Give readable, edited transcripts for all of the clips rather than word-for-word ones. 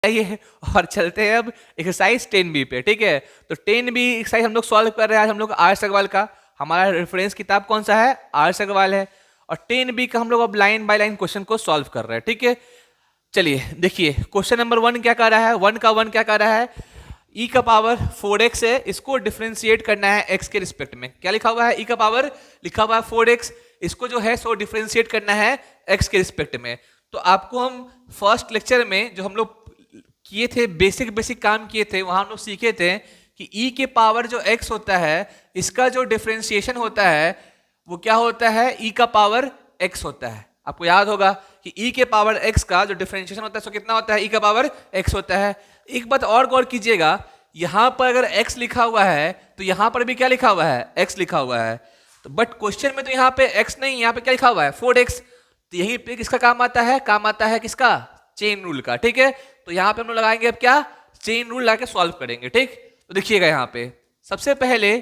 चाहिए। और चलते हैं अब एक्सरसाइज 10B पे। ठीक है, तो 10B एक्सरसाइज हम लोग सॉल्व कर रहे हैं आज हम लोग आर्ष अग्रवाल का। हमारा रेफरेंस किताब कौन सा है? आर्ष अग्रवाल है। और 10B का हम लोग अब लाइन बाय लाइन क्वेश्चन को सॉल्व कर रहे हैं। ठीक है, चलिए देखिए क्वेश्चन नंबर 1 क्या कर रहा है। 1 क्या कर रहा है? e का पावर 4x है, इसको डिफरेंशिएट करना है x के रिस्पेक्ट में। क्या लिखा हुआ है? e का पावर लिखा हुआ है 4x, इसको जो है सो डिफरेंशिएट करना है x के रिस्पेक्ट में। तो आपको हम फर्स्ट लेक्चर में जो हम लोग किए थे, बेसिक काम किए थे, वहां हम लोग सीखे थे कि e के पावर जो x होता है इसका जो डिफरेंशिएशन होता है वो क्या होता है? e का पावर x होता है। आपको याद होगा कि e के पावर x का जो डिफरेंशिएशन होता है सो कितना होता है? e का पावर x होता है। एक बात और गौर कीजिएगा, यहां पर अगर x लिखा हुआ है तो यहां पर भी क्या लिखा हुआ है? x लिखा हुआ है। तो बट क्वेश्चन में तो यहाँ पे x नहीं, यहाँ पे क्या लिखा हुआ है? 4x। तो यही पे किसका काम आता है? काम आता है किसका? चेन रूल का। ठीक है, तो यहाँ पे हम लोग लगाएंगे अब क्या? चेन रूल लगा के सॉल्व करेंगे। ठीक, तो देखिएगा यहाँ पे सबसे पहले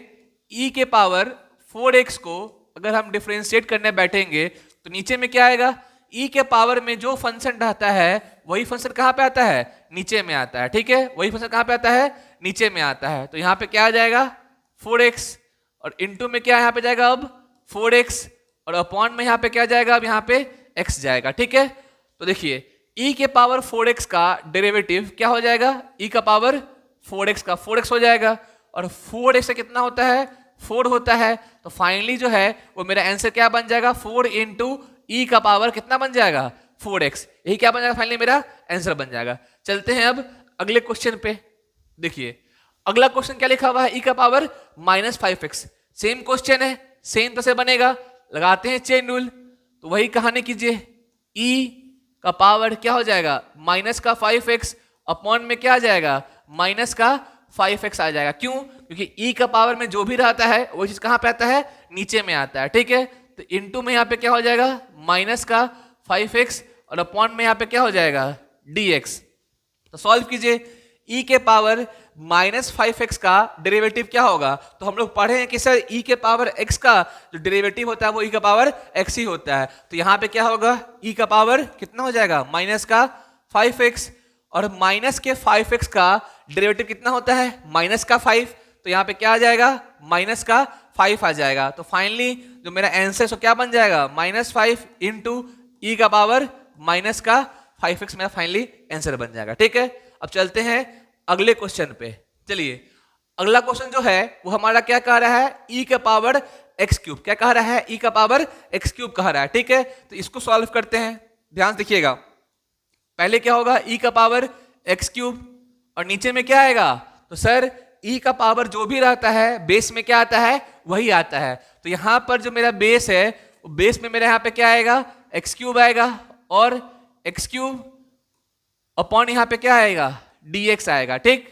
e के पावर 4x को अगर हम डिफरेंशिएट करने बैठेंगे तो नीचे में क्या आएगा? e के पावर में जो फंक्शन रहता है वही फंक्शन कहाँ पे आता है? नीचे में आता है। ठीक है, वही फंक्शन कहाँ पे आता है? नीचे में आता है। तो यहाँ पे क्या आ जाएगा? 4x, और इनटू में क्या यहाँ पे जाएगा? अब 4x, और अपॉन में यहाँ पे क्या जाएगा? अब यहाँ पे x जाएगा। ठीक है, तो देखिए e के पावर 4x का डेरिवेटिव क्या हो जाएगा? e का पावर 4x का 4x हो जाएगा, और 4x से कितना होता है? 4 होता है। तो फाइनली जो है वो मेरा आंसर क्या बन जाएगा? 4 इंटू ई का पावर कितना बन जाएगा? 4x। यही क्या बन जाएगा? फाइनली मेरा आंसर बन जाएगा। चलते हैं अब अगले क्वेश्चन पे। देखिए अगला क्वेश्चन क्या लिखा हुआ है? e का पावर -5x। सेम क्वेश्चन है, सेम तरह से बनेगा। लगाते हैं चेन रूल, तो वही कहानी कीजिए। e का पावर क्या हो जाएगा? माइनस का 5x, अपॉन में क्या आ जाएगा? माइनस का 5x आ जाएगा। क्यों? क्योंकि e का पावर में जो भी रहता है वो चीज कहां पे आता है? नीचे में आता है। ठीक है, तो इनटू में यहाँ पे क्या हो जाएगा? माइनस का 5x, और अपॉन में यहाँ पे क्या हो जाएगा? dx। तो सॉल्व कीजिए। e के पावर -5x का डेरिवेटिव क्या होगा? तो हम लोग पढ़े हैं कि सर e के पावर x का जो डेरिवेटिव होता है वो e का पावर x ही होता है। तो यहाँ पे क्या होगा? e का पावर कितना हो जाएगा? माइनस का 5x, और माइनस के 5x का डेरिवेटिव कितना होता है? माइनस का 5। तो यहाँ पे क्या आ जाएगा? माइनस का 5 आ जाएगा। तो फाइनली जो मेरा आंसर है क्या बन जाएगा? -5 इंटू ई का पावर माइनस का 5x मेरा फाइनली आंसर बन जाएगा। ठीक है, अब चलते हैं अगले क्वेश्चन पे। चलिए अगला क्वेश्चन जो है वो हमारा क्या कह रहा है? e का पावर x3। क्या कह रहा है? e का पावर x3 कह रहा है। ठीक है, तो इसको सॉल्व करते हैं। ध्यान से देखिएगा, पहले क्या होगा? e का पावर x3, और नीचे में क्या आएगा? तो सर e का पावर जो भी रहता है बेस में क्या आता है? वही आता है। तो यहां पर जो मेरा बेस है बेस में मेरा यहाँ पे क्या आएगा? x3 आएगा, और x3 अपॉन यहाँ पे क्या आएगा? dx आएगा। ठीक,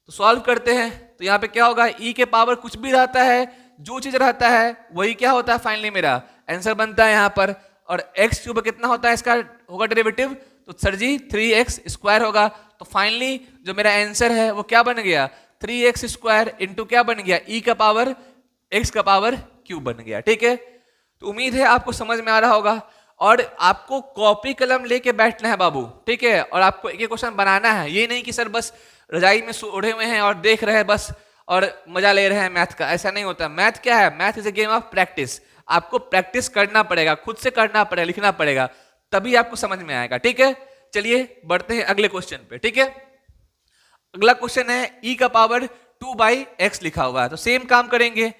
तो सॉल्व करते हैं। तो यहाँ पे क्या होगा? e के पावर कुछ भी रहता है, जो चीज रहता है वही क्या होता है? फाइनली मेरा आंसर बनता है यहाँ पर। और x3 कितना होता है? इसका होगा डेरिवेटिव, तो सर जी 3x² होगा। तो फाइनली जो मेरा आंसर है वो क्या बन गया? 3x² इंटू क्या बन गया? e का पावर x का पावर q बन गया। ठीक है, तो उम्मीद है आपको समझ में आ रहा होगा। और आपको कॉपी कलम लेके बैठना है बाबू। ठीक है, और आपको एक क्वेश्चन बनाना है। ये नहीं कि सर बस रजाई में ओढ़े हुए हैं और देख रहे हैं बस और मजा ले रहे हैं मैथ का। ऐसा नहीं होता। मैथ क्या है? Math is a game of practice. आपको प्रैक्टिस करना पड़ेगा, खुद से करना पड़ेगा, लिखना पड़ेगा, तभी आपको समझ में आएगा। ठीक है, चलिए बढ़ते हैं अगले क्वेश्चन पे। ठीक है, अगला क्वेश्चन है e का पावर 2/x लिखा हुआ है। तो सेम काम करेंगे।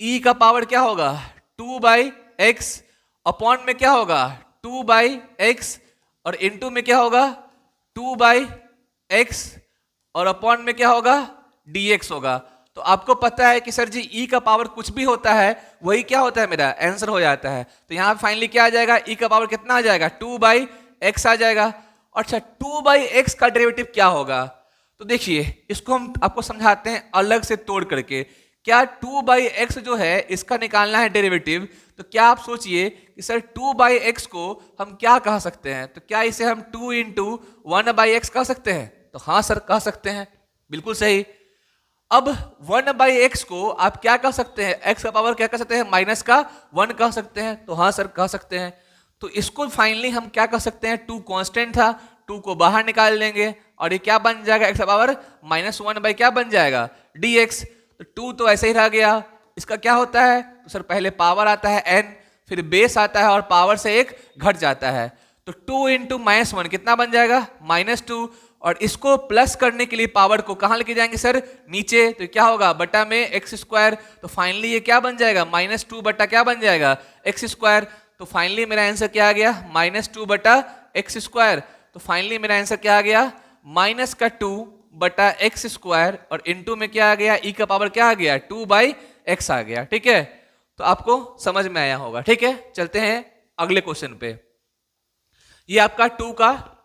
e का पावर क्या होगा? 2/x, अपॉन में क्या होगा? 2/x, और इनटू में क्या होगा? 2/x, और अपॉन में क्या होगा? dx होगा। तो आपको पता है कि सर जी e का पावर कुछ भी होता है वही क्या होता है? मेरा आंसर हो जाता है। तो यहाँ फाइनली क्या आ जाएगा? e का पावर कितना आ जाएगा? 2/x आ जाएगा। अच्छा 2/x का डेरिवेटिव क्या होगा? तो देखिए इसको हम आपको समझाते हैं अलग से तोड़ करके। क्या 2/x जो है इसका निकालना है डेरिवेटिव, तो क्या आप सोचिए कि सर 2/x को हम क्या कह सकते हैं? तो क्या इसे हम 2 इंटू 1/x कह सकते हैं? तो हाँ सर कह सकते हैं, बिल्कुल सही। अब 1/x को आप क्या कह सकते हैं? x का पावर क्या कह सकते हैं? -1 कह सकते हैं। तो हाँ सर कह सकते हैं। तो इसको फाइनली हम क्या कह सकते हैं? 2 कांस्टेंट था, 2 को बाहर निकाल लेंगे और ये क्या बन जाएगा, x पावर -1 बाई क्या बन जाएगा, dx। तो 2 तो ऐसे ही रह गया। इसका क्या होता है, तो सर पहले पावर आता है n, फिर बेस आता है और पावर से एक घट जाता है। तो 2 इंटू -1 कितना बन जाएगा, -2। और इसको प्लस करने के लिए पावर को कहाँ लेके जाएंगे सर, नीचे। तो क्या होगा, बटा में x²। तो फाइनली ये क्या बन जाएगा, -2 बटा क्या बन जाएगा, x²। तो फाइनली मेरा आंसर क्या आ गया, -2 बटा x²। तो फाइनली मेरा आंसर क्या आ गया, -2 बटा x² और इंटू में क्या आ गया, e का पावर क्या आ गया, 2/x आ गया। ठीक है, तो आपको समझ में आया होगा। ठीक है, चलते हैं अगले क्वेश्चन पे। ये आपका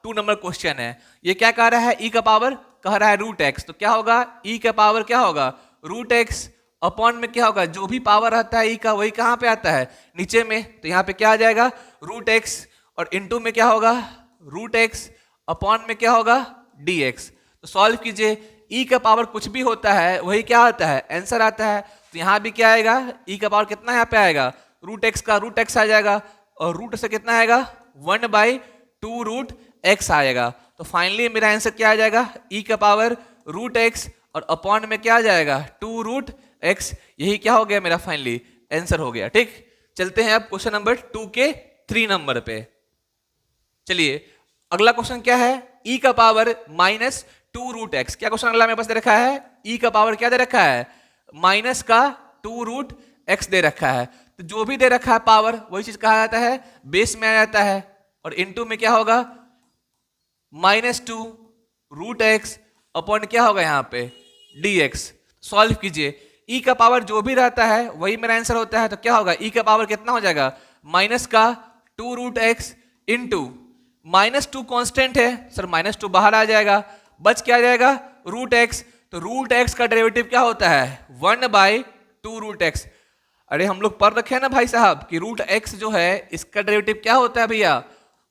2 नंबर क्वेश्चन है। ये क्या कह रहा है, e का पावर कह रहा है √x। तो क्या होगा, e का पावर क्या होगा, √x अपॉन में क्या होगा, जो भी पावर आता है e का वही कहाँ पे आता है, नीचे में। तो यहाँ पे क्या आ जाएगा, √x और इंटू में क्या होगा, √x अपॉन में क्या होगा, dx। तो सॉल्व कीजिए, e का पावर कुछ भी होता है वही क्या आता है, आंसर आता है। तो यहाँ भी क्या आएगा, e का पावर कितना यहाँ पे आएगा, √x का √x आ जाएगा और रूट से कितना आएगा, 1/2√x आएगा। तो फाइनली मेरा आंसर क्या आ जाएगा, e का पावर √x और अपॉन में क्या आ जाएगा, 2√x। यही क्या हो गया, मेरा फाइनली आंसर हो गया। ठीक, चलते हैं अब क्वेश्चन नंबर 2 के 3 नंबर पे। चलिए अगला क्वेश्चन क्या है, e का पावर -2√x। क्या क्वेश्चन अगला मेरे पास दे रखा है, e का पावर क्या दे रखा है, माइनस का 2√x दे रखा है। तो जो भी दे रखा है पावर वही चीज कहा जाता है, बेस में आ जाता है। और इनटू में क्या होगा, -2√x अपॉन क्या होगा यहाँ पे, dx। सॉल्व कीजिए, e का पावर जो भी रहता है वही मेरा आंसर होता है। तो क्या होगा, e का पावर कितना हो जाएगा, माइनस का 2√x इंटू -2 कांस्टेंट है सर, -2 बाहर आ जाएगा, बच क्या जाएगा, √x। तो √x का डेरिवेटिव क्या होता है, 1/2√x। अरे हम लोग पढ़ रखे हैं ना भाई साहब कि √x जो है इसका डेरिवेटिव क्या होता है भैया,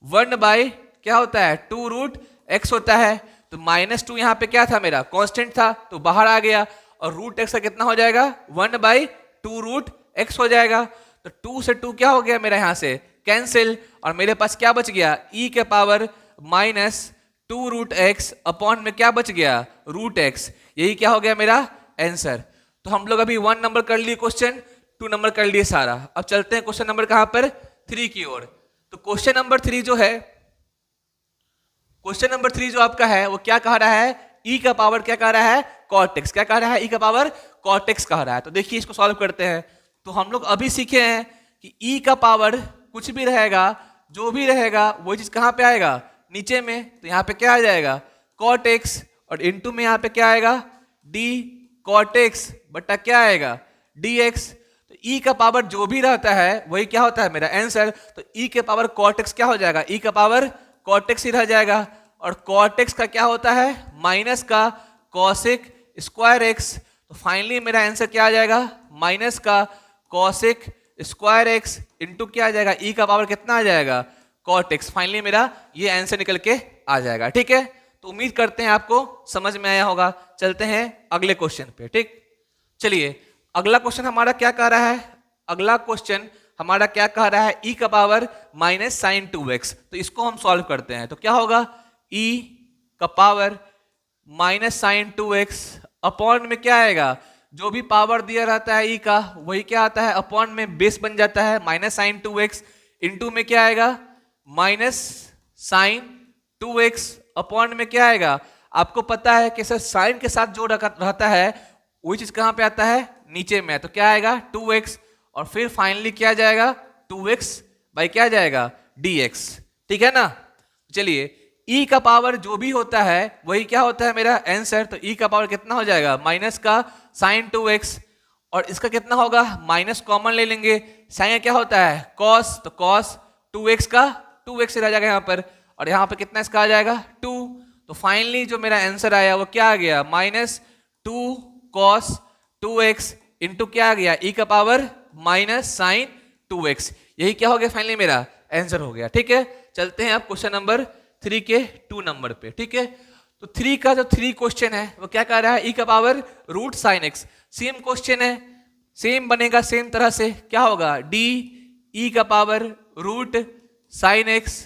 1/ क्या होता है, 2√x होता है। तो -2 यहाँ पे क्या था, मेरा कांस्टेंट था तो बाहर आ गया और √x का कितना हो जाएगा, 1/2√x हो जाएगा। तो 2 से 2 क्या हो गया मेरा यहाँ से कैंसिल और मेरे पास क्या बच गया, e के पावर -2√x अपॉन में क्या बच गया, √x। यही क्या हो गया मेरा आंसर। तो हम लोग अभी 1 नंबर कर लिए क्वेश्चन, 2 नंबर कर लिए सारा। अब चलते हैं क्वेश्चन नंबर कहां पर, 3 की ओर। तो क्वेश्चन नंबर 3 जो है, क्वेश्चन नंबर 3 जो आपका है वो क्या कह रहा है, e का पावर क्या कह रहा है, cot x। क्या कह रहा है, e का पावर cot x कह रहा है। तो देखिए इसको सॉल्व करते हैं। तो हम लोग अभी सीखे हैं कि e का पावर कुछ भी रहेगा, जो भी रहेगा वही चीज कहां पे आएगा, नीचे में। तो यहाँ पे क्या आ जाएगा, cot x और इनटू में यहाँ पे क्या आएगा, d cot x बटा क्या आएगा, dx। तो e का पावर जो भी रहता है वही क्या होता है, मेरा आंसर। तो e के पावर cot x क्या हो जाएगा, e का पावर cot x ही रह जाएगा। और cot x का क्या होता है, माइनस का cosec स्क्वायर x। तो फाइनली मेरा आंसर क्या आ जाएगा, माइनस का cosec स्क्वायर x इंटू क्या आ जाएगा, e का पावर कितना आ जाएगा, cot x। फाइनली मेरा ये आंसर निकल के आ जाएगा। ठीक है, तो उम्मीद करते हैं आपको समझ में आया होगा। चलते हैं अगले क्वेश्चन पे। ठीक, चलिए अगला क्वेश्चन हमारा क्या कह रहा है, अगला क्वेश्चन हमारा क्या कह रहा है, e का पावर -sin2x। तो इसको हम सॉल्व करते हैं। तो क्या होगा, e का पावर -sin2x अपॉन में क्या आएगा, जो भी पावर दिया रहता है e का वही क्या आता है, अपॉन में बेस बन जाता है -sin2x इंटू में क्या आएगा, -sin2x अपॉन में क्या आएगा। आपको पता है कि सर साइन के साथ जो रहता है वही चीज कहां पे आता है, नीचे में। तो क्या आएगा, 2x और फिर फाइनली क्या जाएगा, 2x बाई क्या जाएगा, dx। ठीक है ना। चलिए e का पावर जो भी होता है वही क्या होता है, मेरा आंसर। तो e का पावर कितना हो जाएगा, माइनस का sin2x और इसका कितना होगा, माइनस कॉमन ले लेंगे, साइन क्या होता है cos। तो cos 2x का 2x रह जाएगा यहाँ पर और यहाँ पे कितना इसका आ जाएगा 2। तो फाइनली जो मेरा आंसर आया वो क्या आ गया, -2 cos 2x इंटू क्या आ गया, e का पावर -sin2x। यही क्या हो गया, फाइनली मेरा आंसर हो गया। ठीक है, चलते हैं अब क्वेश्चन नंबर 3 के 2 नंबर पे। ठीक है, तो 3 का जो 3 क्वेश्चन है वो क्या कह रहा है, e का power √sin x। Same question है, सेम बनेगा, सेम तरह से क्या होगा, d e का पावर √sin x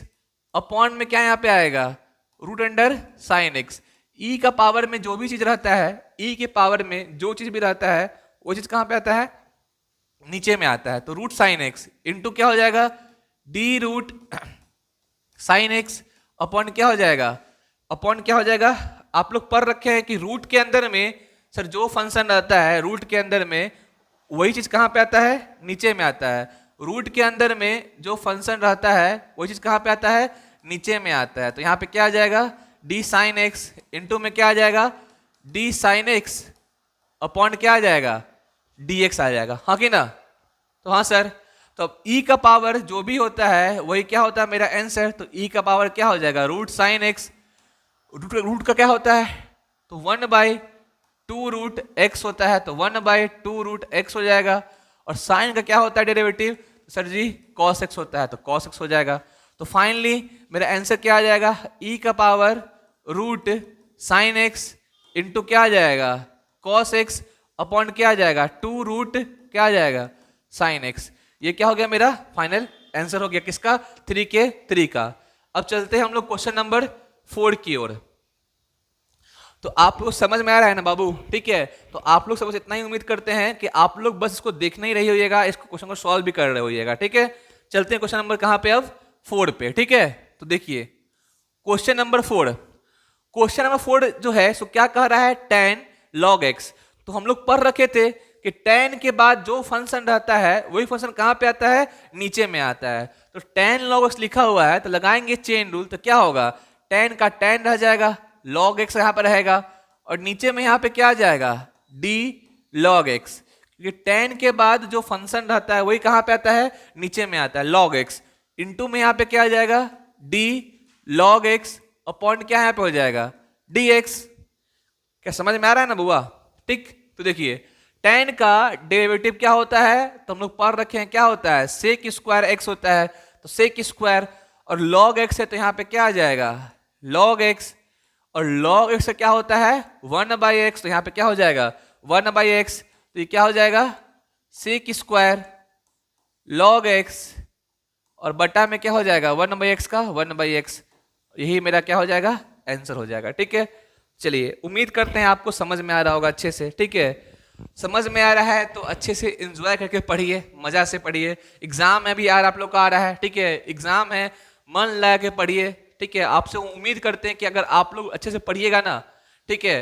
अपॉन में क्या यहाँ पे आएगा, रूट अंडर साइन एक्स। ई का पावर में जो भी चीज रहता है, ई के पावर में जो चीज भी रहता है वो चीज कहां पे आता है, नीचे में आता है। तो रूट साइन एक्स इंटू क्या हो जाएगा, D root sine X upon क्या हो जाएगा, अपॉन क्या हो जाएगा, आप लोग पढ़ रखे हैं कि रूट के अंदर में सर जो फंक्शन रहता है रूट के अंदर में वही चीज कहां पे आता है, नीचे में आता है। रूट के अंदर में जो फंक्शन रहता है वही चीज कहां पे आता है, नीचे में आता है। तो यहाँ पे क्या आ जाएगा, डी साइन एक्स इंटू में क्या आ जाएगा, डी साइन एक्स अपॉन क्या आ जाएगा, डी एक्स आ जाएगा, हाँ कि ना। तो हाँ सर, तो अब ई का पावर जो भी होता है वही क्या होता है मेरा आंसर। तो ई का पावर क्या हो जाएगा, रूट साइन एक्स, रूट का क्या होता है, तो 1/2 रूट एक्स होता है, तो 1/2 रूट एक्स हो जाएगा। और साइन का क्या होता है डेरिवेटिव, सर जी कॉस एक्स होता है, तो कॉस एक्स हो जाएगा। तो फाइनली मेरा आंसर क्या आ जाएगा, ई का power root sine X into क्या आ जाएगा, कॉस एक्स अपॉन क्या आ जाएगा, 2 रूट क्या आ जाएगा, साइन एक्स। ये क्या हो गया मेरा फाइनल आंसर हो गया किसका, 3 का। अब चलते हैं हम लोग क्वेश्चन नंबर 4 की ओर। तो आप लोग समझ में आ रहा है ना बाबू, ठीक है। तो आप लोग सबसे इतना ही उम्मीद करते हैं कि आप लोग बस इसको देखना ही रही होइएगा, इसको क्वेश्चन को सॉल्व भी कर रहे होइएगा, ठीक है। चलते हैं क्वेश्चन नंबर कहां पे, अब 4 पे, ठीक है। तो देखिए क्वेश्चन नंबर 4, क्वेश्चन नंबर 4 जो है सो क्या कह रहा है, tan log x। तो हम लोग पढ़ रखे थे कि tan के बाद जो फंक्शन रहता है वही फंक्शन कहां पे आता है, नीचे में आता है। तो tan log x लिखा हुआ है तो लगाएंगे चेन रूल, तो क्या होगा, tan का tan रह जाएगा, log x यहां पर रहेगा और नीचे में यहां पे क्या आ जाएगा, d log x। क्योंकि tan के बाद जो फंक्शन रहता है वही कहां पे आता है, नीचे में आता है, log x इंटू में यहां पे क्या आ जाएगा, d log x अपॉन क्या यहां पे हो जाएगा, dx। क्या समझ में आ रहा है ना बुआ, ठीक। तो देखिए tan का डेरिवेटिव क्या होता है, तो हम लोग पढ़ रखे हैं क्या होता है, सेक स्क्वायर x होता है। तो सेक स्क्वायर और log x है तो यहाँ पे क्या आ जाएगा, log x, और log x से क्या होता है 1/x, तो यहाँ पे क्या हो जाएगा 1/x। तो ये क्या हो जाएगा, सेक स्क्वायर log x और बटा में क्या हो जाएगा 1/x का 1/x। यही मेरा क्या हो जाएगा, आंसर हो जाएगा, ठीक है। चलिए उम्मीद करते हैं आपको समझ में आ रहा होगा अच्छे से, ठीक है। समझ में आ रहा है तो अच्छे से एंजॉय करके पढ़िए, मजा से पढ़िए। एग्जाम में भी यार आप लोग का आ रहा है, ठीक है, एग्जाम है, मन लगा के पढ़िए, ठीक है। आपसे उम्मीद करते हैं कि अगर आप लोग अच्छे से पढ़िएगा ना, ठीक है,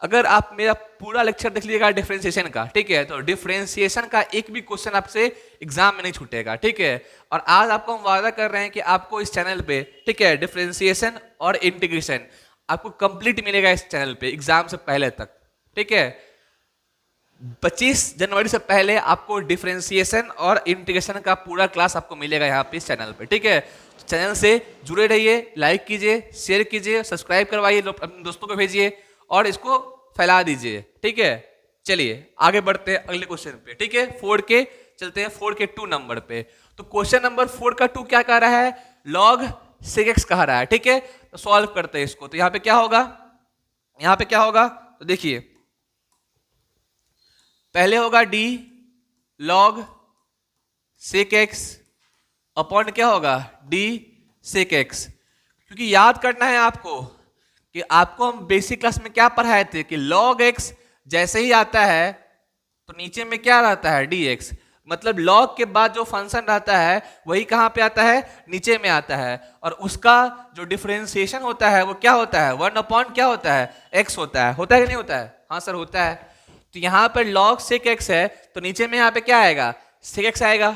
अगर आप मेरा पूरा लेक्चर देख लीजिएगा डिफरेंशिएशन का, ठीक है, तो डिफरेंशिएशन का एक भी क्वेश्चन आपसे एग्जाम में नहीं छूटेगा, ठीक है। और आज आपको हम वादा कर रहे हैं कि आपको इस चैनल पे, ठीक है, डिफरेंशिएशन और इंटीग्रेशन आपको कंप्लीट मिलेगा इस चैनल पे एग्जाम से पहले तक, ठीक है। 25 जनवरी से पहले आपको डिफरेंशिएशन और इंटीग्रेशन का पूरा क्लास आपको मिलेगा यहाँ पे इस चैनल पे, ठीक है। तो चैनल से जुड़े रहिए, लाइक कीजिए, शेयर कीजिए, सब्सक्राइब करवाइए, अपने दोस्तों को भेजिए और इसको फैला दीजिए, ठीक है। चलिए आगे बढ़ते हैं अगले क्वेश्चन पे, ठीक है। 4 के चलते हैं 4 के 2 नंबर पे। तो क्वेश्चन नंबर 4 का 2 क्या कह रहा है, log sec x कह रहा है, ठीक है। तो सॉल्व करते हैं इसको। तो यहाँ पे क्या होगा, यहाँ पे क्या होगा, तो देखिए पहले होगा d log sec x upon क्या होगा, d sec x। क्योंकि याद करना है आपको कि आपको हम बेसिक क्लास में क्या पढ़ाए थे कि log x जैसे ही आता है तो नीचे में क्या रहता है, dx। मतलब log के बाद जो फंक्शन रहता है वही कहां पे आता है, नीचे में आता है। और उसका जो डिफरेंशिएशन होता है वो क्या होता है, 1 अपॉन क्या होता है, x होता है कि नहीं होता है, हाँ सर होता है। तो यहाँ पर log sec x है तो नीचे में यहाँ पे क्या आएगा, sec x आएगा,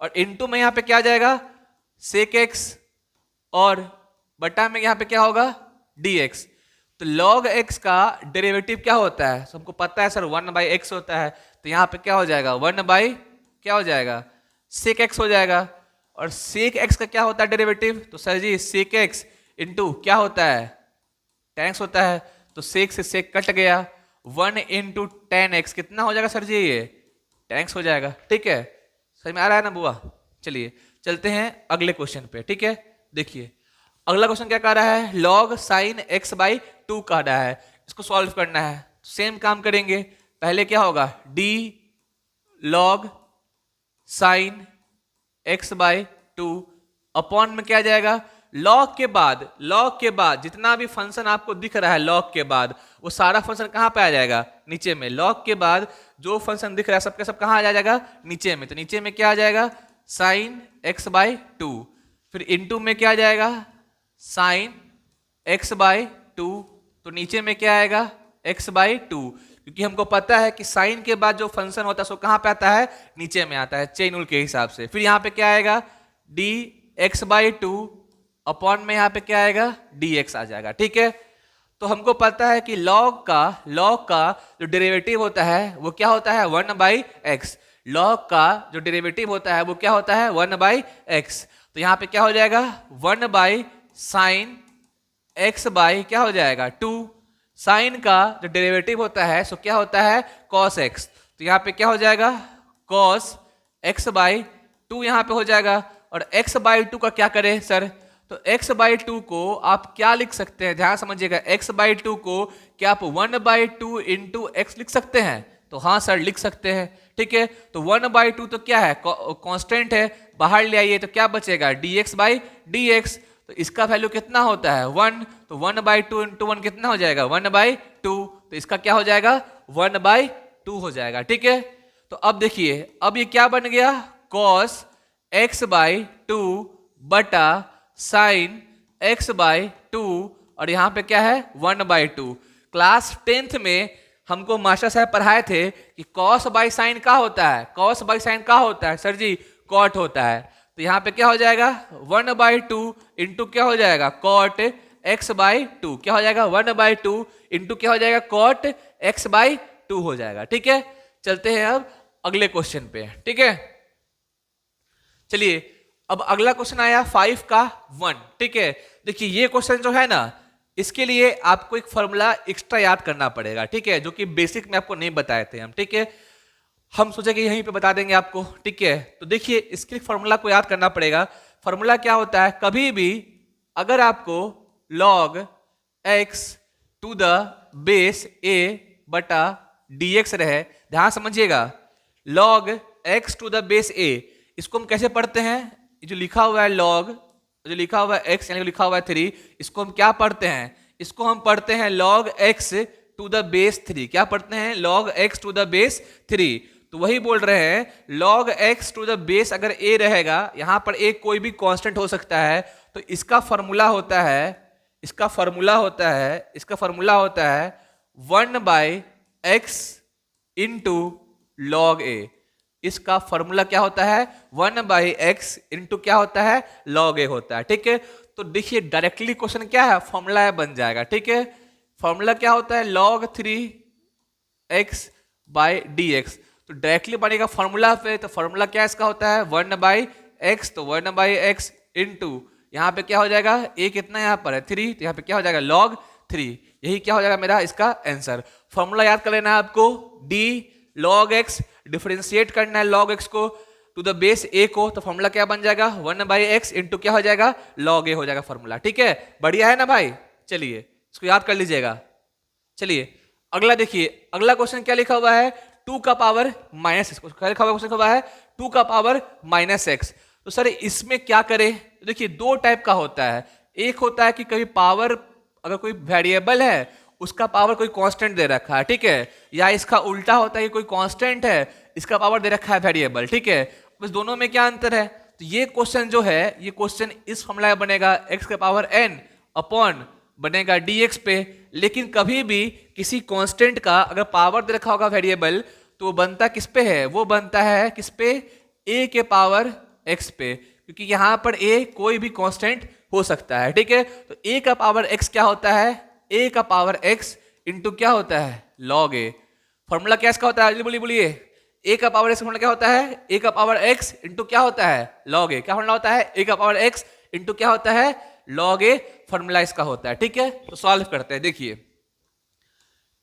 और इनटू में यहाँ पे क्या आ जाएगा, sec x, और बटा में यहाँ पे क्या होगा, dx। तो log x का डेरिवेटिव क्या होता है, सबको पता है सर 1/x होता है। तो यहाँ पे क्या हो जाएगा, 1/ क्या हो जाएगा, sec x हो जाएगा। और sec x का क्या होता है डेरिवेटिव, तो सर जी sec x इंटू क्या होता है, tan x होता है। तो sec से sec कट गया, 1 इंटू tan x कितना हो जाएगा सर जी, ये tan x हो जाएगा, ठीक है। समझ में आ रहा है ना बुआ। चलिए चलते हैं अगले क्वेश्चन पे, ठीक है। देखिए अगला क्वेश्चन क्या कह रहा है, log sin x/2 कह रहा है, इसको सॉल्व करना है। सेम काम करेंगे, पहले क्या होगा, d log sin x/2 upon में क्या आ जाएगा, लॉग के बाद जितना भी फंक्शन आपको दिख रहा है लॉग के बाद, वो सारा फंक्शन कहाँ पे आ जाएगा? नीचे में। लॉग के बाद जो फंक्शन दिख रहा है सबके सब कहाँ आ जाएगा? नीचे में। तो नीचे में क्या आ जाएगा? Sine x by two. फिर इनटू में क्या आ जाएगा? Sine x by two. तो नीचे में क्या आएगा? X by two. क्योंकि हमको पता है कि साइन के बाद जो फंक्शन होता है सो कहाँ पे आता है? नीचे में आता है, चेन रूल के हिसाब से। फिर यहाँ पे क्या आएगा? D x by two upon में यहाँ पे क्या आएगा? डी एक्स आ जाएगा। ठीक है, तो हमको पता है कि लॉग का जो डेरिवेटिव होता है वो क्या होता है? 1/x। लॉग का जो डेरिवेटिव होता है वो क्या होता है? 1/x। तो यहाँ पे क्या हो जाएगा? 1/sin x बाई क्या हो जाएगा? 2। साइन का जो डेरिवेटिव होता है सो क्या होता है? cos x। तो यहाँ पे क्या हो जाएगा? cos x बाई 2 यहाँ पे हो जाएगा। और x बाई 2 का क्या करें सर? तो x बाई 2 को आप क्या लिख सकते हैं? ध्यान समझिएगा, x बाई 2 को क्या आप 1/2 इंटू एक्स लिख सकते हैं? तो हाँ सर लिख सकते हैं। ठीक है, तो 1/2 तो क्या है? कांस्टेंट है, बाहर ले आइए तो क्या बचेगा? dx by dx। तो इसका वैल्यू कितना होता है? 1। तो 1/2 इंटू 1 कितना हो जाएगा? 1/2। तो इसका क्या हो जाएगा? 1/2 हो जाएगा। ठीक है, तो अब देखिए, अब ये क्या बन गया? cos x बाई 2 बटा साइन x बाई 2। और यहाँ पे क्या है? 1/2। क्लास 10th में हमको मास्टर साहब पढ़ाए थे कि cos बाई साइन क्या होता है? cos बाई साइन क्या होता है सर जी? cot होता है। तो यहाँ पे क्या हो जाएगा? 1/2 इंटू क्या हो जाएगा? cot x by 2। क्या हो जाएगा? 1/2 इंटू क्या हो जाएगा? cot x बाई 2 हो जाएगा। ठीक है, चलते हैं अब अगले क्वेश्चन पे। ठीक है, चलिए अब अगला क्वेश्चन आया 5 का 1। ठीक है, देखिए ये क्वेश्चन जो है ना, इसके लिए आपको एक फॉर्मूला एक्स्ट्रा याद करना पड़ेगा। ठीक है, जो कि बेसिक में आपको नहीं बताए थे हम। ठीक है, हम सोचे कि यहीं पे बता देंगे आपको। ठीक है, तो देखिए इसके फॉर्मूला को याद करना पड़ेगा। फॉर्मूला क्या होता है? कभी भी अगर आपको log x to the base a बटा dx रहे, ध्यान समझिएगा, log x to the base a, इसको हम कैसे पढ़ते हैं? जो लिखा हुआ है log, जो लिखा हुआ है x यानी लिखा हुआ है 3, इसको हम क्या पढ़ते हैं? इसको हम पढ़ते हैं log x to the base 3। क्या पढ़ते हैं? log x to the base 3। तो वही बोल रहे हैं log x to the base अगर a रहेगा, यहां पर a कोई भी कांस्टेंट हो सकता है, तो इसका फॉर्मूला होता है 1/x इंटू log a। इसका फॉर्मूला क्या होता है? 1/x इंटू क्या होता है? log a होता है। ठीक है, तो देखिए डायरेक्टली क्वेश्चन क्या है? फॉर्मूला बन जाएगा। ठीक है, फॉर्मूला क्या होता है? log 3x by dx। तो डायरेक्टली बनेगा फॉर्मूला पे, तो फॉर्मूला क्या इसका होता है? 1/x। तो 1/x इंटू यहाँ पे क्या हो जाएगा? a कितना यहाँ पर है? 3। तो यहाँ पे क्या हो जाएगा? log 3। यही क्या हो जाएगा मेरा इसका आंसर। फॉर्मूला याद कर लेना है आपको, d log x, डिफरेंशिएट करना है log x को टू द बेस a को, तो फॉर्मूला क्या बन जाएगा? 1/x इंटू क्या हो जाएगा? log a हो जाएगा फॉर्मूला। ठीक है, बढ़िया है ना भाई? चलिए इसको याद कर लीजिएगा। चलिए अगला देखिए, अगला क्वेश्चन क्या लिखा हुआ है? 2 का पावर माइनस एक्स। क्या लिखा हुआ क्वेश्चन हुआ है? 2 का पावर माइनस एक्स। तो सर इसमें क्या करें? तो देखिए दो टाइप का होता है। एक होता है कि कभी पावर, अगर कोई वेरिएबल है उसका पावर कोई कांस्टेंट दे रखा है, ठीक है, या इसका उल्टा होता है कि कोई कांस्टेंट है, इसका पावर दे रखा है वेरिएबल। ठीक है, बस दोनों में क्या अंतर है? तो ये क्वेश्चन जो है, ये क्वेश्चन इस फॉर्मूला बनेगा x का पावर n अपॉन बनेगा dx पे। लेकिन कभी भी किसी कांस्टेंट का अगर पावर दे रखा होगा वेरिएबल, तो वो बनता किस पे है? वो बनता है किस पे? a के पावर x पे, क्योंकि यहां पर a कोई भी कांस्टेंट हो सकता है। ठीक है, तो a का पावर x क्या होता है? a का पावर x इंटू क्या होता है? log a। फॉर्मूला क्या इसका होता है? बोलिए बोलिए, a का पावर x फॉर्मूला क्या होता है? a का पावर x इंटू क्या होता है? log a। क्या फॉर्मूला होता है? a का पावर x इंटू क्या होता है? log a फॉर्मूला इसका होता है। ठीक है, तो सॉल्व करते हैं। देखिए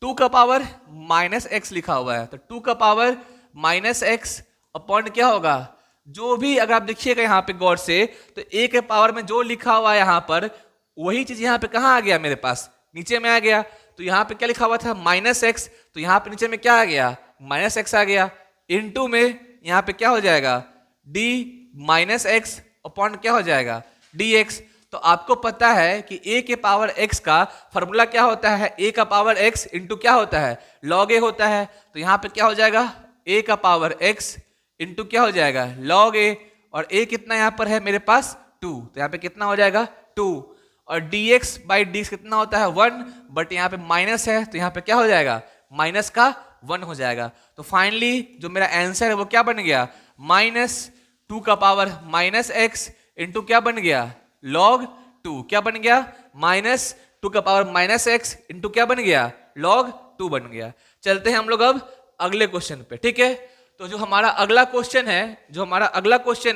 2 का पावर माइनस एक्स लिखा हुआ है, तो 2 का पावर माइनस एक्स अपॉन क्या होगा? जो भी अगर आप देखिएगा यहाँ पे गौर से, तो a के पावर में जो लिखा हुआ है यहाँ पर, वही चीज यहाँ पे कहाँ आ गया? मेरे पास नीचे में आ गया। तो यहाँ पे क्या लिखा हुआ था? माइनस एक्स, तो यहाँ पे नीचे में क्या आ गया? माइनस एक्स आ गया। इनटू में यहाँ पे क्या हो जाएगा? d माइनस एक्स अपॉन क्या हो जाएगा? dx। तो आपको पता है कि a के पावर x का फॉर्मूला क्या होता है, a का पावर x इंटू क्या होता है, log a होता है। तो यहाँ पे क्या हो जाएगा, a का पावर x इंटू क्या हो जाएगा, log a, और a कितना यहाँ पर है मेरे पास 2, तो यहाँ पे कितना हो जाएगा 2, और dx बाई dx कितना होता है 1, बट यहाँ पे माइनस है तो यहाँ पे क्या हो जाएगा, माइनस का 1 हो जाएगा। तो फाइनली जो मेरा आंसर है वो क्या बन गया, -2 का पावर -x इंटू क्या बन गया, log 2, क्या बन गया, -2 का पावर -x इंटू क्या बन गया, log 2 बन गया। चलते हैं हम लोग अब अगले क्वेश्चन पे, ठीक है। तो जो हमारा अगला क्वेश्चन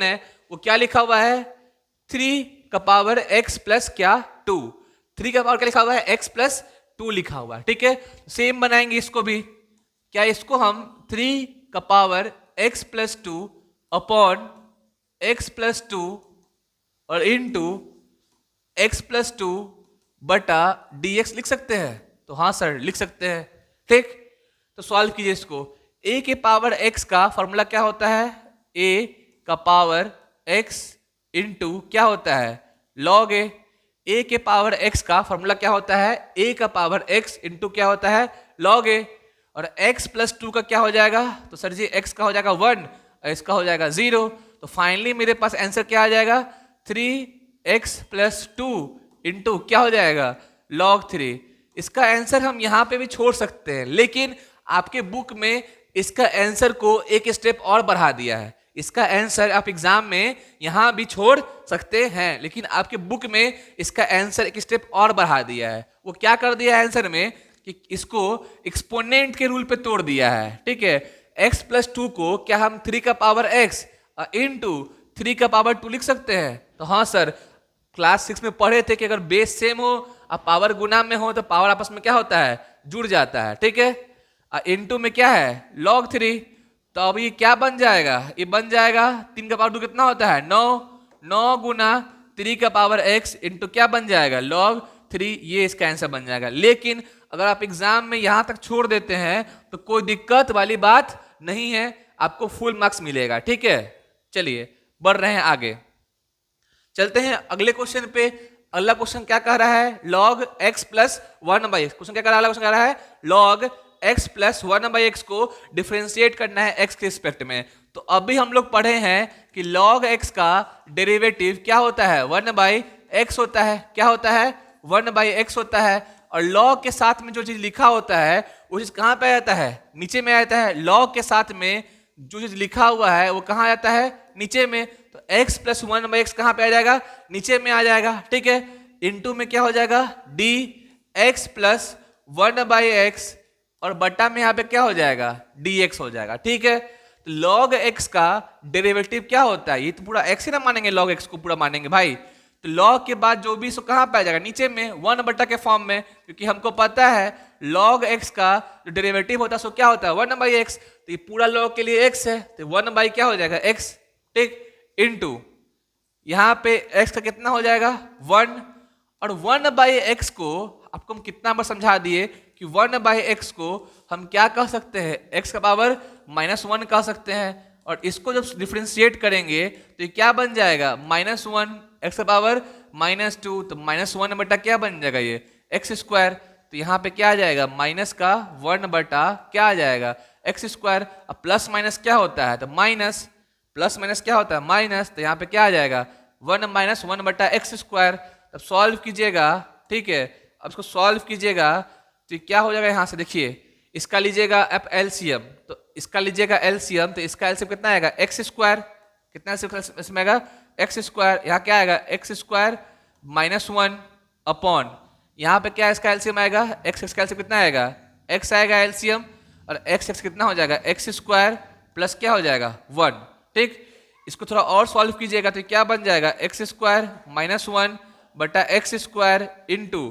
है, वो क्या लिखा हुआ है, 3 का पावर x प्लस क्या 2, 3 का पावर क्या लिखा हुआ है, x प्लस 2 लिखा हुआ है, ठीक है। सेम बनाएंगे इसको भी, क्या इसको हम 3 का power x plus 2 upon x plus 2 और इंटू x प्लस 2 बटा dx लिख सकते हैं, तो हाँ सर लिख सकते हैं, ठीक। तो सॉल्व कीजिए इसको। a के पावर x का फॉर्मूला क्या होता है, a का पावर x इंटू क्या होता है, log a, a के पावर x का फॉर्मूला क्या होता है, a का पावर x इंटू क्या होता है, log a, और x प्लस 2 का क्या हो जाएगा, तो सर जी x का हो जाएगा 1 और इसका हो जाएगा 0। तो फाइनली मेरे पास आंसर क्या आ जाएगा, 3x प्लस 2 इंटू क्या हो जाएगा, log 3। इसका आंसर हम यहाँ पे भी छोड़ सकते हैं, लेकिन आपके बुक में इसका आंसर को एक स्टेप और बढ़ा दिया है। इसका आंसर आप एग्जाम में यहाँ भी छोड़ सकते हैं, लेकिन आपके बुक में इसका आंसर एक स्टेप और बढ़ा दिया है। वो क्या कर दिया है आंसर में कि इसको एक्सपोनेंट के रूल पे तोड़ दिया है, ठीक है। x प्लस 2 को क्या हम 3 का पावर x इंटू 3 का पावर 2 लिख सकते हैं, तो हाँ सर, क्लास 6 में पढ़े थे कि अगर बेस सेम हो और पावर गुना में हो तो पावर आपस में क्या होता है, जुड़ जाता है, ठीक है। इंटू में क्या है, log 3, तो अब ये क्या बन जाएगा, ये बन जाएगा 3 का पावर 2 कितना होता है 9, 9 गुना 3 का पावर x इंटू क्या बन जाएगा, log 3, ये इसका आंसर बन जाएगा। लेकिन अगर आप एग्जाम में यहां तक छोड़ देते हैं तो कोई दिक्कत वाली बात नहीं है, आपको फुल मार्क्स मिलेगा, ठीक है। चलिए बढ़ रहे हैं आगे, चलते हैं अगले क्वेश्चन पे। अगला क्वेश्चन क्या कह रहा है, log x plus 1/x। Question क्या कह रहा है, क्वेश्चन कह रहा है log x प्लस 1/x को डिफरेंशिएट करना है x के रिस्पेक्ट में। तो अभी हम लोग पढ़े हैं कि log x का डेरिवेटिव क्या होता है, 1/x होता है, क्या होता है, 1/x होता है। और log के साथ में जो चीज लिखा होता है वो चीज कहां पे आ जाता है, नीचे में आ जाता है। log के साथ में जो चीज लिखा हुआ है वो कहां आ जाता है, नीचे में। तो x प्लस 1/x कहां पे आ जाएगा, नीचे में आ जाएगा, ठीक है। इंटू में क्या हो जाएगा, dx प्लस 1/x, और बटा में यहाँ पे क्या हो जाएगा, dx हो जाएगा, ठीक है। तो log x का डेरिवेटिव क्या होता है, ये तो पूरा x ही ना मानेंगे, log x को पूरा मानेंगे भाई। तो log के बाद जो भी सो कहां पे आ जाएगा, नीचे में 1 बटा के फॉर्म में, क्योंकि हमको पता है log x का जो डेरिवेटिव होता है सो क्या होता है 1/x। तो ये पूरा log के लिए x है, तो 1 क्या हो जाएगा x, ठीक। इंटू यहाँ पे x का कितना हो जाएगा 1, और 1/x को आपको हम कितना बार समझा दिए कि 1/x को हम क्या कह सकते हैं, x का पावर -1 कह सकते हैं। और इसको जब डिफरेंशिएट करेंगे तो ये क्या बन जाएगा, -1, x का पावर -2, तो -1 बटा क्या बन जाएगा, ये x स्क्वायर। तो यहाँ पे क्या आ जाएगा, माइनस का 1 बटा क्या आ जाएगा, x स्क्वायर। अब प्लस माइनस क्या होता है, तो माइनस, प्लस माइनस क्या होता है, माइनस। तो यहाँ पे क्या आ जाएगा, 1 - 1 बटा x स्क्वायर। अब सॉल्व कीजिएगा, ठीक है। अब इसको सॉल्व कीजिएगा तो क्या हो जाएगा, यहाँ से देखिए, इसका लीजिएगा आप एलसीएम, तो इसका लीजिएगा एलसीएम, तो इसका एलसीएम कितना आएगा, एक्स स्क्वायर। कितना इसमें आएगा, एक्स स्क्वायर। यहाँ क्या आएगा, एक्स स्क्वायर -1 अपॉन, यहाँ पे क्या इसका एलसीएम आएगा, एक्स का एलसीएम कितना आएगा, एक्स आएगा एलसीएम, और एक्स कितना हो जाएगा, एक्स स्क्वायर प्लस क्या हो जाएगा 1, ठीक। इसको थोड़ा और सॉल्व कीजिएगा तो क्या बन जाएगा, एक्स स्क्वायर -1 बटा एक्स स्क्वायर इंटू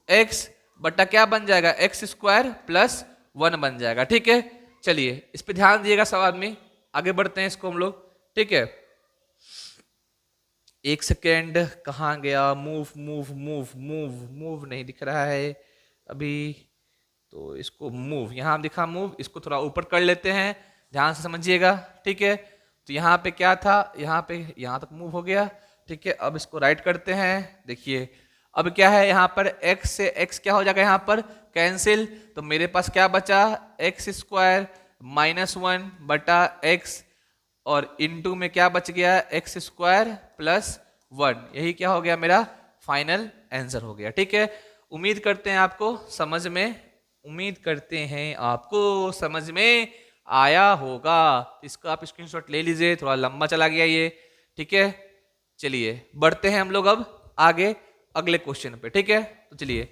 एक्स बटा क्या बन जाएगा, एक्स स्क्वायर प्लस 1 बन जाएगा, ठीक है। चलिए इस पे ध्यान दिएगा सब आदमी, आगे बढ़ते हैं इसको हम लोग, ठीक है। एक सेकेंड, कहाँ गया, move move move move move नहीं दिख रहा है अभी, तो इसको मूव, यहाँ दिखा मूव, इसको थोड़ा ऊपर कर लेते हैं, ध्यान से समझिएगा, ठीक है। तो यहाँ पे क्या था, यहाँ पे यहाँ तक मूव हो गया, ठीक है, अब इसको राइट करते हैं। देखिए अब क्या है, यहाँ पर x से x क्या हो जाएगा, यहाँ पर कैंसिल, तो मेरे पास क्या बचा, एक्स स्क्वायर माइनस 1 बटा x, और इनटू में क्या बच गया, एक्स स्क्वायर प्लस 1। यही क्या हो गया, मेरा फाइनल आंसर हो गया। ठीक है, उम्मीद करते हैं आपको समझ में आया होगा। इसका आप स्क्रीनशॉट ले लीजिए, थोड़ा लंबा चला गया ये। ठीक है, चलिए बढ़ते हैं हम लोग अब आगे अगले क्वेश्चन पे। ठीक है, तो चलिए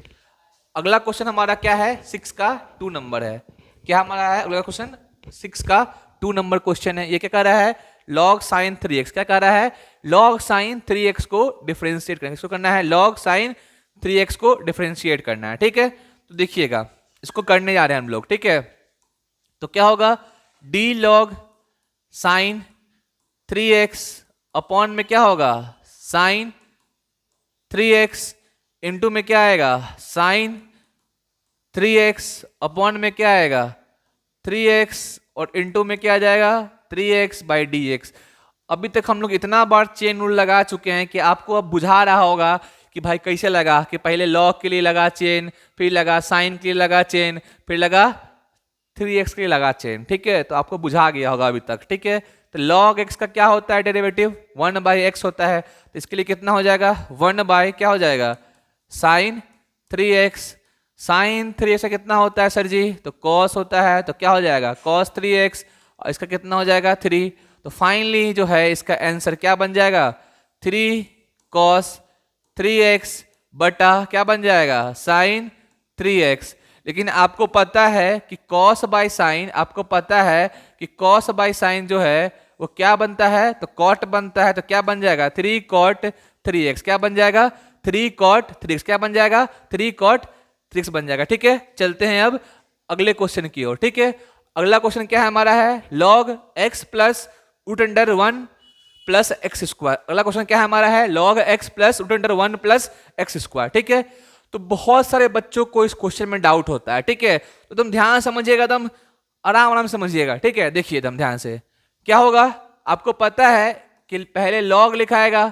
अगला क्वेश्चन हमारा क्या है, 6 का 2 नंबर है। क्या हमारा है अगला क्वेश्चन, 6 का 2 नंबर क्वेश्चन है। ये क्या कह रहा है, log sin 3x। क्या कह रहा है, log sin 3x को डिफरेंशिएट करना, इसको करना है log sin 3x को डिफरेंशिएट करना है। ठीक है, तो देखिएगा इसको करने जा रहे हैं हम लोग। ठीक है, तो क्या होगा, d log sin 3x upon में क्या होगा, sin 3x इंटू में क्या आएगा, sin 3x अपॉन में क्या आएगा, 3x, और इंटू में क्या आ जाएगा, 3x बाई dx। अभी तक हम लोग इतना बार चेन रूल लगा चुके हैं कि आपको अब बुझा रहा होगा कि भाई कैसे लगा, कि पहले log के लिए लगा चेन, फिर लगा sin के लिए लगा चेन, फिर लगा 3x के लिए लगा चेन। ठीक है, तो आपको बुझा गया होगा अभी तक। ठीक है, तो log x का क्या होता है डेरिवेटिव, 1/x होता है, तो इसके लिए कितना हो जाएगा, 1 बाय क्या हो जाएगा, sin 3x। sin 3x का कितना होता है सर जी, तो cos होता है, तो क्या हो जाएगा cos 3x, और इसका कितना हो जाएगा 3। तो फाइनली जो है इसका आंसर क्या बन जाएगा, 3 cos 3x बटा क्या बन जाएगा, sin 3x। लेकिन आपको पता है कि cos बाई साइन, आपको पता है कि cos बाई साइन जो है वो क्या बनता है, तो cot बनता है, तो क्या बन जाएगा 3 cot 3x। क्या बन जाएगा 3 cot 3x, क्या बन जाएगा 3 cot 3x बन जाएगा। ठीक है, चलते हैं अब अगले क्वेश्चन की ओर। ठीक है, अगला क्वेश्चन क्या है हमारा है, log x plus root under 1 plus X square. अगला क्वेश्चन क्या है हमारा है, log x plus root under 1 plus X square. ठीक है, तो बहुत सारे बच्चों को इस क्वेश्चन में डाउट होता है। ठीक है, तो तुम ध्यान समझिएगा, एकदम आराम आराम समझिएगा। ठीक है, देखिए एकदम ध्यान से क्या होगा, आपको पता है कि पहले log लिखाएगा,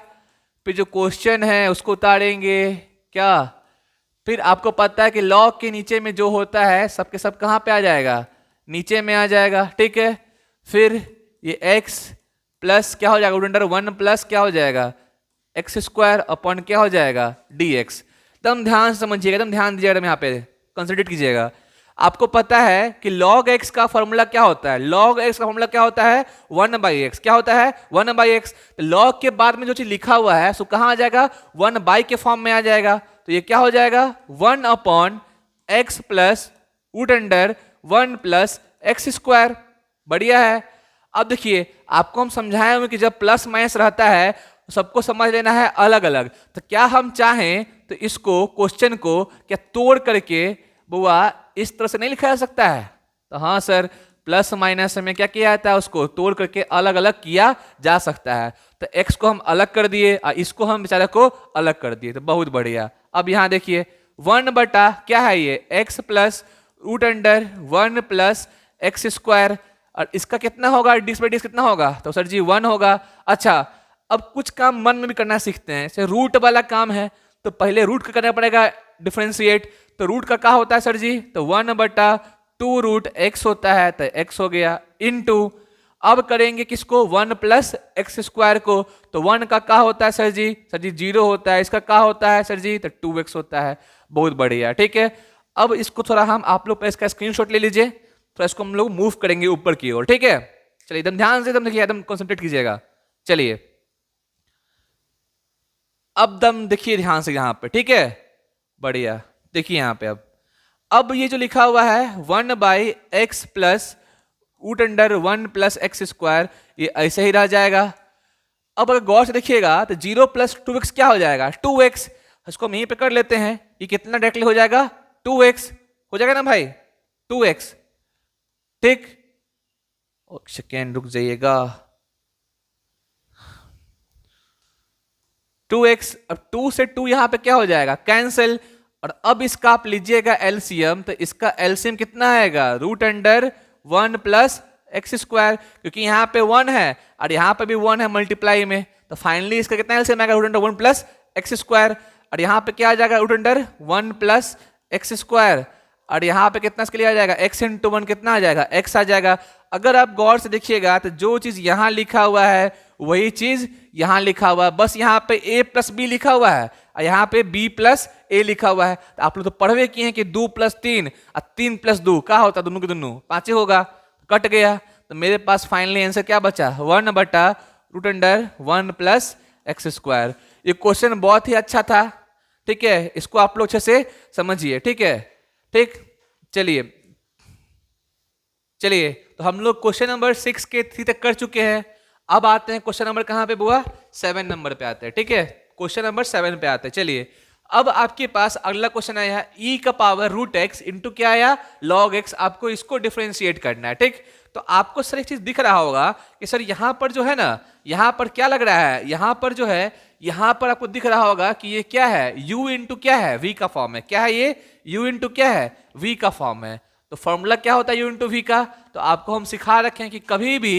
फिर जो क्वेश्चन है उसको उतारेंगे क्या, फिर आपको पता है कि log के नीचे में जो होता है सबके सब कहाँ पे आ जाएगा, नीचे में आ जाएगा। ठीक है, फिर ये x प्लस क्या हो जाएगा, रूट अंडर 1 प्लस क्या हो जाएगा, एक्स स्क्वायर अपॉन क्या हो जाएगा dx। एकदम ध्यान से समझिएगा, एकदम ध्यान दीजिएगा, यहाँ पे कंसिडर कीजिएगा। आपको पता है कि log x का फॉर्मूला क्या होता है, log x का फॉर्मूला क्या होता है, 1/x। क्या होता है 1/x। तो log के बाद में जो चीज लिखा हुआ है सो कहाँ आ जाएगा, 1/, के फॉर्म में आ जाएगा। तो ये क्या हो जाएगा 1/x plus root under 1 plus X square. बढ़िया है। अब देखिए आपको हम समझाए हुए कि जब प्लस माइनस रहता है सबको समझ लेना है अलग अलग। तो क्या हम चाहें तो इसको क्वेश्चन को क्या तोड़ करके बुआ इस तरह से नहीं लिखा जा सकता है, तो हाँ सर, प्लस माइनस में क्या किया जाता है, उसको तोड़ करके अलग अलग किया जा सकता है। तो x को हम अलग कर दिए और इसको हम बेचारे को अलग कर दिए, तो बहुत बढ़िया। अब यहाँ देखिए 1 बटा क्या है ये x plus root under 1 plus X square, और इसका कितना होगा, डिस बाई डिस कितना होगा, तो सर जी 1 होगा। अच्छा, अब कुछ काम मन में भी करना सीखते हैं, जैसे रूट वाला काम है तो पहले रूट का करना पड़ेगा डिफरेंशिएट। तो रूट का क्या होता है सर जी, तो 1/2 रूट x होता है, तो x हो गया, इनटू अब करेंगे किसको, 1 प्लस एक्स स्क्वायर को, तो 1 का क्या होता है सर जी 0 होता है, इसका क्या होता है सर जी, तो 2x होता है। बहुत बढ़िया, ठीक है। अब इसको थोड़ा हम आप लोग इसका स्क्रीनशॉट ले लीजिए, तो इसको हम लोग मूव करेंगे ऊपर की ओर। ठीक है, चलिए एकदम ध्यान से एकदम देखिए, एकदम कॉन्सेंट्रेट कीजिएगा। चलिए अब दम देखिए ध्यान से यहाँ पे, ठीक है, बढ़िया। देखिए यहाँ पे अब ये जो लिखा हुआ है 1/x plus root under 1 plus X square, ये ऐसे ही रह जाएगा। अब अगर गौर से देखिएगा तो 0 प्लस 2x क्या हो जाएगा, 2x। इसको हम यहीं पे कर लेते हैं, ये कितना डायरेक्टली हो जाएगा, 2x हो जाएगा ना भाई, 2x। ठीक, सेकेंड रुक जाइएगा, 2x। अब 2 से 2 यहां पे क्या हो जाएगा, कैंसिल। और अब इसका आप लीजिएगा एलसीएम, तो इसका एलसीएम कितना आएगा, root under 1 plus X square, क्योंकि यहां पे 1 है और यहां पे भी 1 है मल्टीप्लाई में, तो तो फाइनली इसका कितना एलसीएम आएगा, root under 1 plus X square, और यहाँ पे क्या आ जाएगा, root under 1 plus X square, और यहाँ पे कितना इसके लिए आ जाएगा, x इंटू 1 कितना आ जाएगा, x आ जाएगा। अगर आप गौर से देखिएगा तो जो चीज यहाँ लिखा हुआ है वही चीज यहाँ लिखा हुआ है, बस यहाँ पे a प्लस बी लिखा हुआ है और यहाँ पे b प्लस ए लिखा हुआ है। तो आप लोग तो पढ़वे किए हैं कि 2 प्लस 3 और 3 प्लस 2 क्या होता है, दोनों के दोनों 5 होगा, कट गया। तो मेरे पास फाइनली आंसर क्या बचा, 1 बटा root under 1 plus X square. ये क्वेश्चन बहुत ही अच्छा था, ठीक है, इसको आप लोग अच्छे से समझिए, ठीक है, ठीक। चलिए चलिए, तो हम लोग क्वेश्चन नंबर 6 के 3 तक कर चुके हैं। अब आते हैं क्वेश्चन नंबर कहां पे बुआ, 7 नंबर पे आते हैं, ठीक है, क्वेश्चन नंबर 7 पे आते हैं। चलिए अब आपके पास अगला क्वेश्चन आया है e का पावर रूट एक्स इंटू क्या आया, लॉग एक्स। आपको इसको डिफरेंशिएट करना है, ठीक। तो आपको सर एक चीज दिख रहा होगा कि सर यहां पर जो है ना, यहां पर क्या लग रहा है, यहां पर जो है, यहां पर आपको दिख रहा होगा कि ये क्या है, u इंटू क्या है, v का फॉर्म है। क्या है ये, u इंटू क्या है, v का फॉर्म है। तो फॉर्मूला क्या होता है u इंटू v का, तो आपको हम सिखा रखे हैं कि कभी भी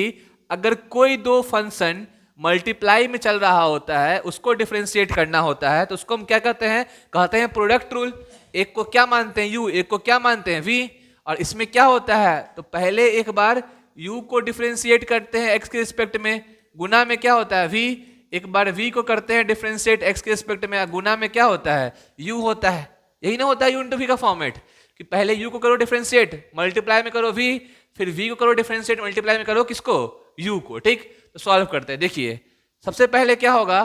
अगर कोई दो फंक्शन मल्टीप्लाई में चल रहा होता है, उसको डिफरेंशिएट करना होता है, तो उसको हम क्या कहते हैं, कहते हैं प्रोडक्ट रूल। एक को क्या मानते हैं u, एक को क्या मानते हैं v, और इसमें क्या होता है, तो पहले एक बार u को डिफरेंशिएट करते हैं x के रिस्पेक्ट में, गुना में क्या होता है v, एक बार v को करते हैं डिफरेंशिएट x के रिस्पेक्ट में, गुना में क्या होता है u होता है। यही ना होता है u इंटू v का फॉर्मेट, कि पहले u को करो डिफरेंशिएट, मल्टीप्लाई में करो v, फिर v को करो डिफरेंशिएट, मल्टीप्लाई में करो किसको, u को, ठीक। तो सॉल्व करते हैं। देखिए सबसे पहले क्या होगा,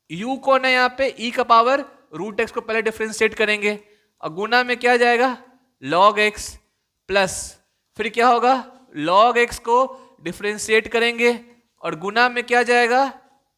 u को ना यहाँ पे e का पावर रूट एक्स को पहले डिफरेंशिएट करेंगे, और गुना में क्या जाएगा log x, प्लस फिर क्या होगा log x को डिफरेंशिएट करेंगे और गुना में क्या जाएगा,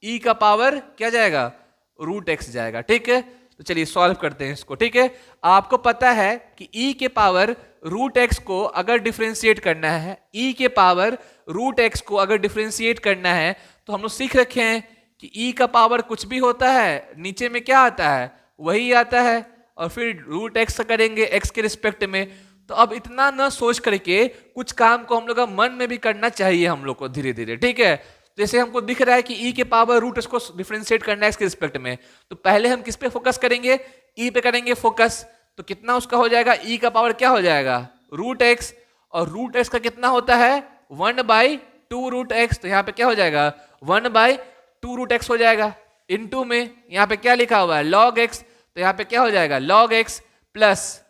e का पावर क्या जाएगा, रूट एक्स जाएगा, ठीक है। तो चलिए सॉल्व करते हैं इसको, ठीक है। आपको पता है कि e के पावर रूट एक्स को अगर डिफरेंशिएट करना है, e के पावर रूट एक्स को अगर डिफरेंशिएट करना है, तो हम लोग सीख रखे हैं कि e का पावर कुछ भी होता है, नीचे में क्या आता है वही आता है, और फिर रूट एक्स करेंगे x के रिस्पेक्ट में। तो अब इतना न सोच करके कुछ काम को हम लोग का मन में भी करना चाहिए हम लोग को धीरे धीरे, ठीक है। जैसे हमको दिख रहा है कि e के पावर रूट एक्स को डिफरेंशिएट करना है x के रिस्पेक्ट में, तो पहले हम किस पे फोकस करेंगे, e पे करेंगे फोकस। तो कितना उसका हो जाएगा, e का पावर क्या हो जाएगा, रूट एक्स, और रूट एक्स का कितना होता है 1/2 रूट एक्स, तो यहाँ पे क्या हो जाएगा 1/2 रूट एक्स हो जाएगा, इनटू में यहाँ पे क्या लिखा हुआ है log x, तो यहाँ पे क्या हो जाएगा log x प्लस,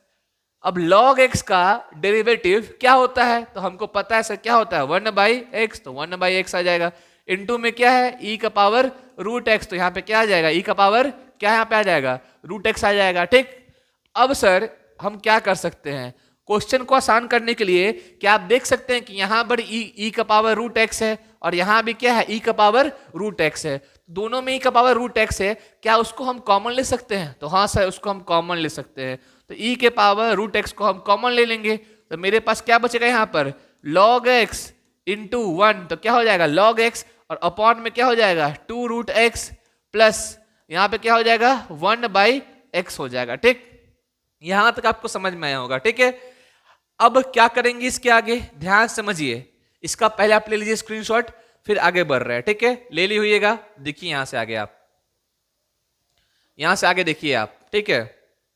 अब log x का डेरिवेटिव क्या होता है, तो हमको पता है सर क्या होता है 1/x, तो 1/x आ जाएगा, इनटू में क्या है e का पावर रूट एक्स, तो यहाँ पे क्या आ जाएगा e का पावर क्या यहाँ पे आ जाएगा रूट एक्स आ जाएगा, ठीक। अब सर हम क्या कर सकते हैं, क्वेश्चन को आसान करने के लिए क्या आप देख सकते हैं कि यहाँ पर e का पावर रूट एक्स है और यहाँ भी क्या है e का पावर रूट एक्स है, दोनों में e का पावर रूट एक्स है, क्या उसको हम कॉमन ले सकते हैं, तो हाँ सर उसको हम कॉमन ले सकते हैं। तो e के पावर रूट एक्स को हम कॉमन ले लेंगे, तो मेरे पास क्या बचेगा यहाँ पर log x इंटू 1, तो क्या हो जाएगा log x, और अपॉन में क्या हो जाएगा 2 रूट एक्स, प्लस यहाँ पे क्या हो जाएगा 1/x हो जाएगा, ठीक। यहां तक आपको समझ में आया होगा, ठीक है। अब क्या करेंगे इसके आगे, ध्यान समझिए, इसका पहले आप ले लीजिए स्क्रीनशॉट, फिर आगे बढ़ रहे हैं, ठीक है, ले ली हुईगा। देखिए यहां से आगे आप, यहां से आगे देखिए आप, ठीक है,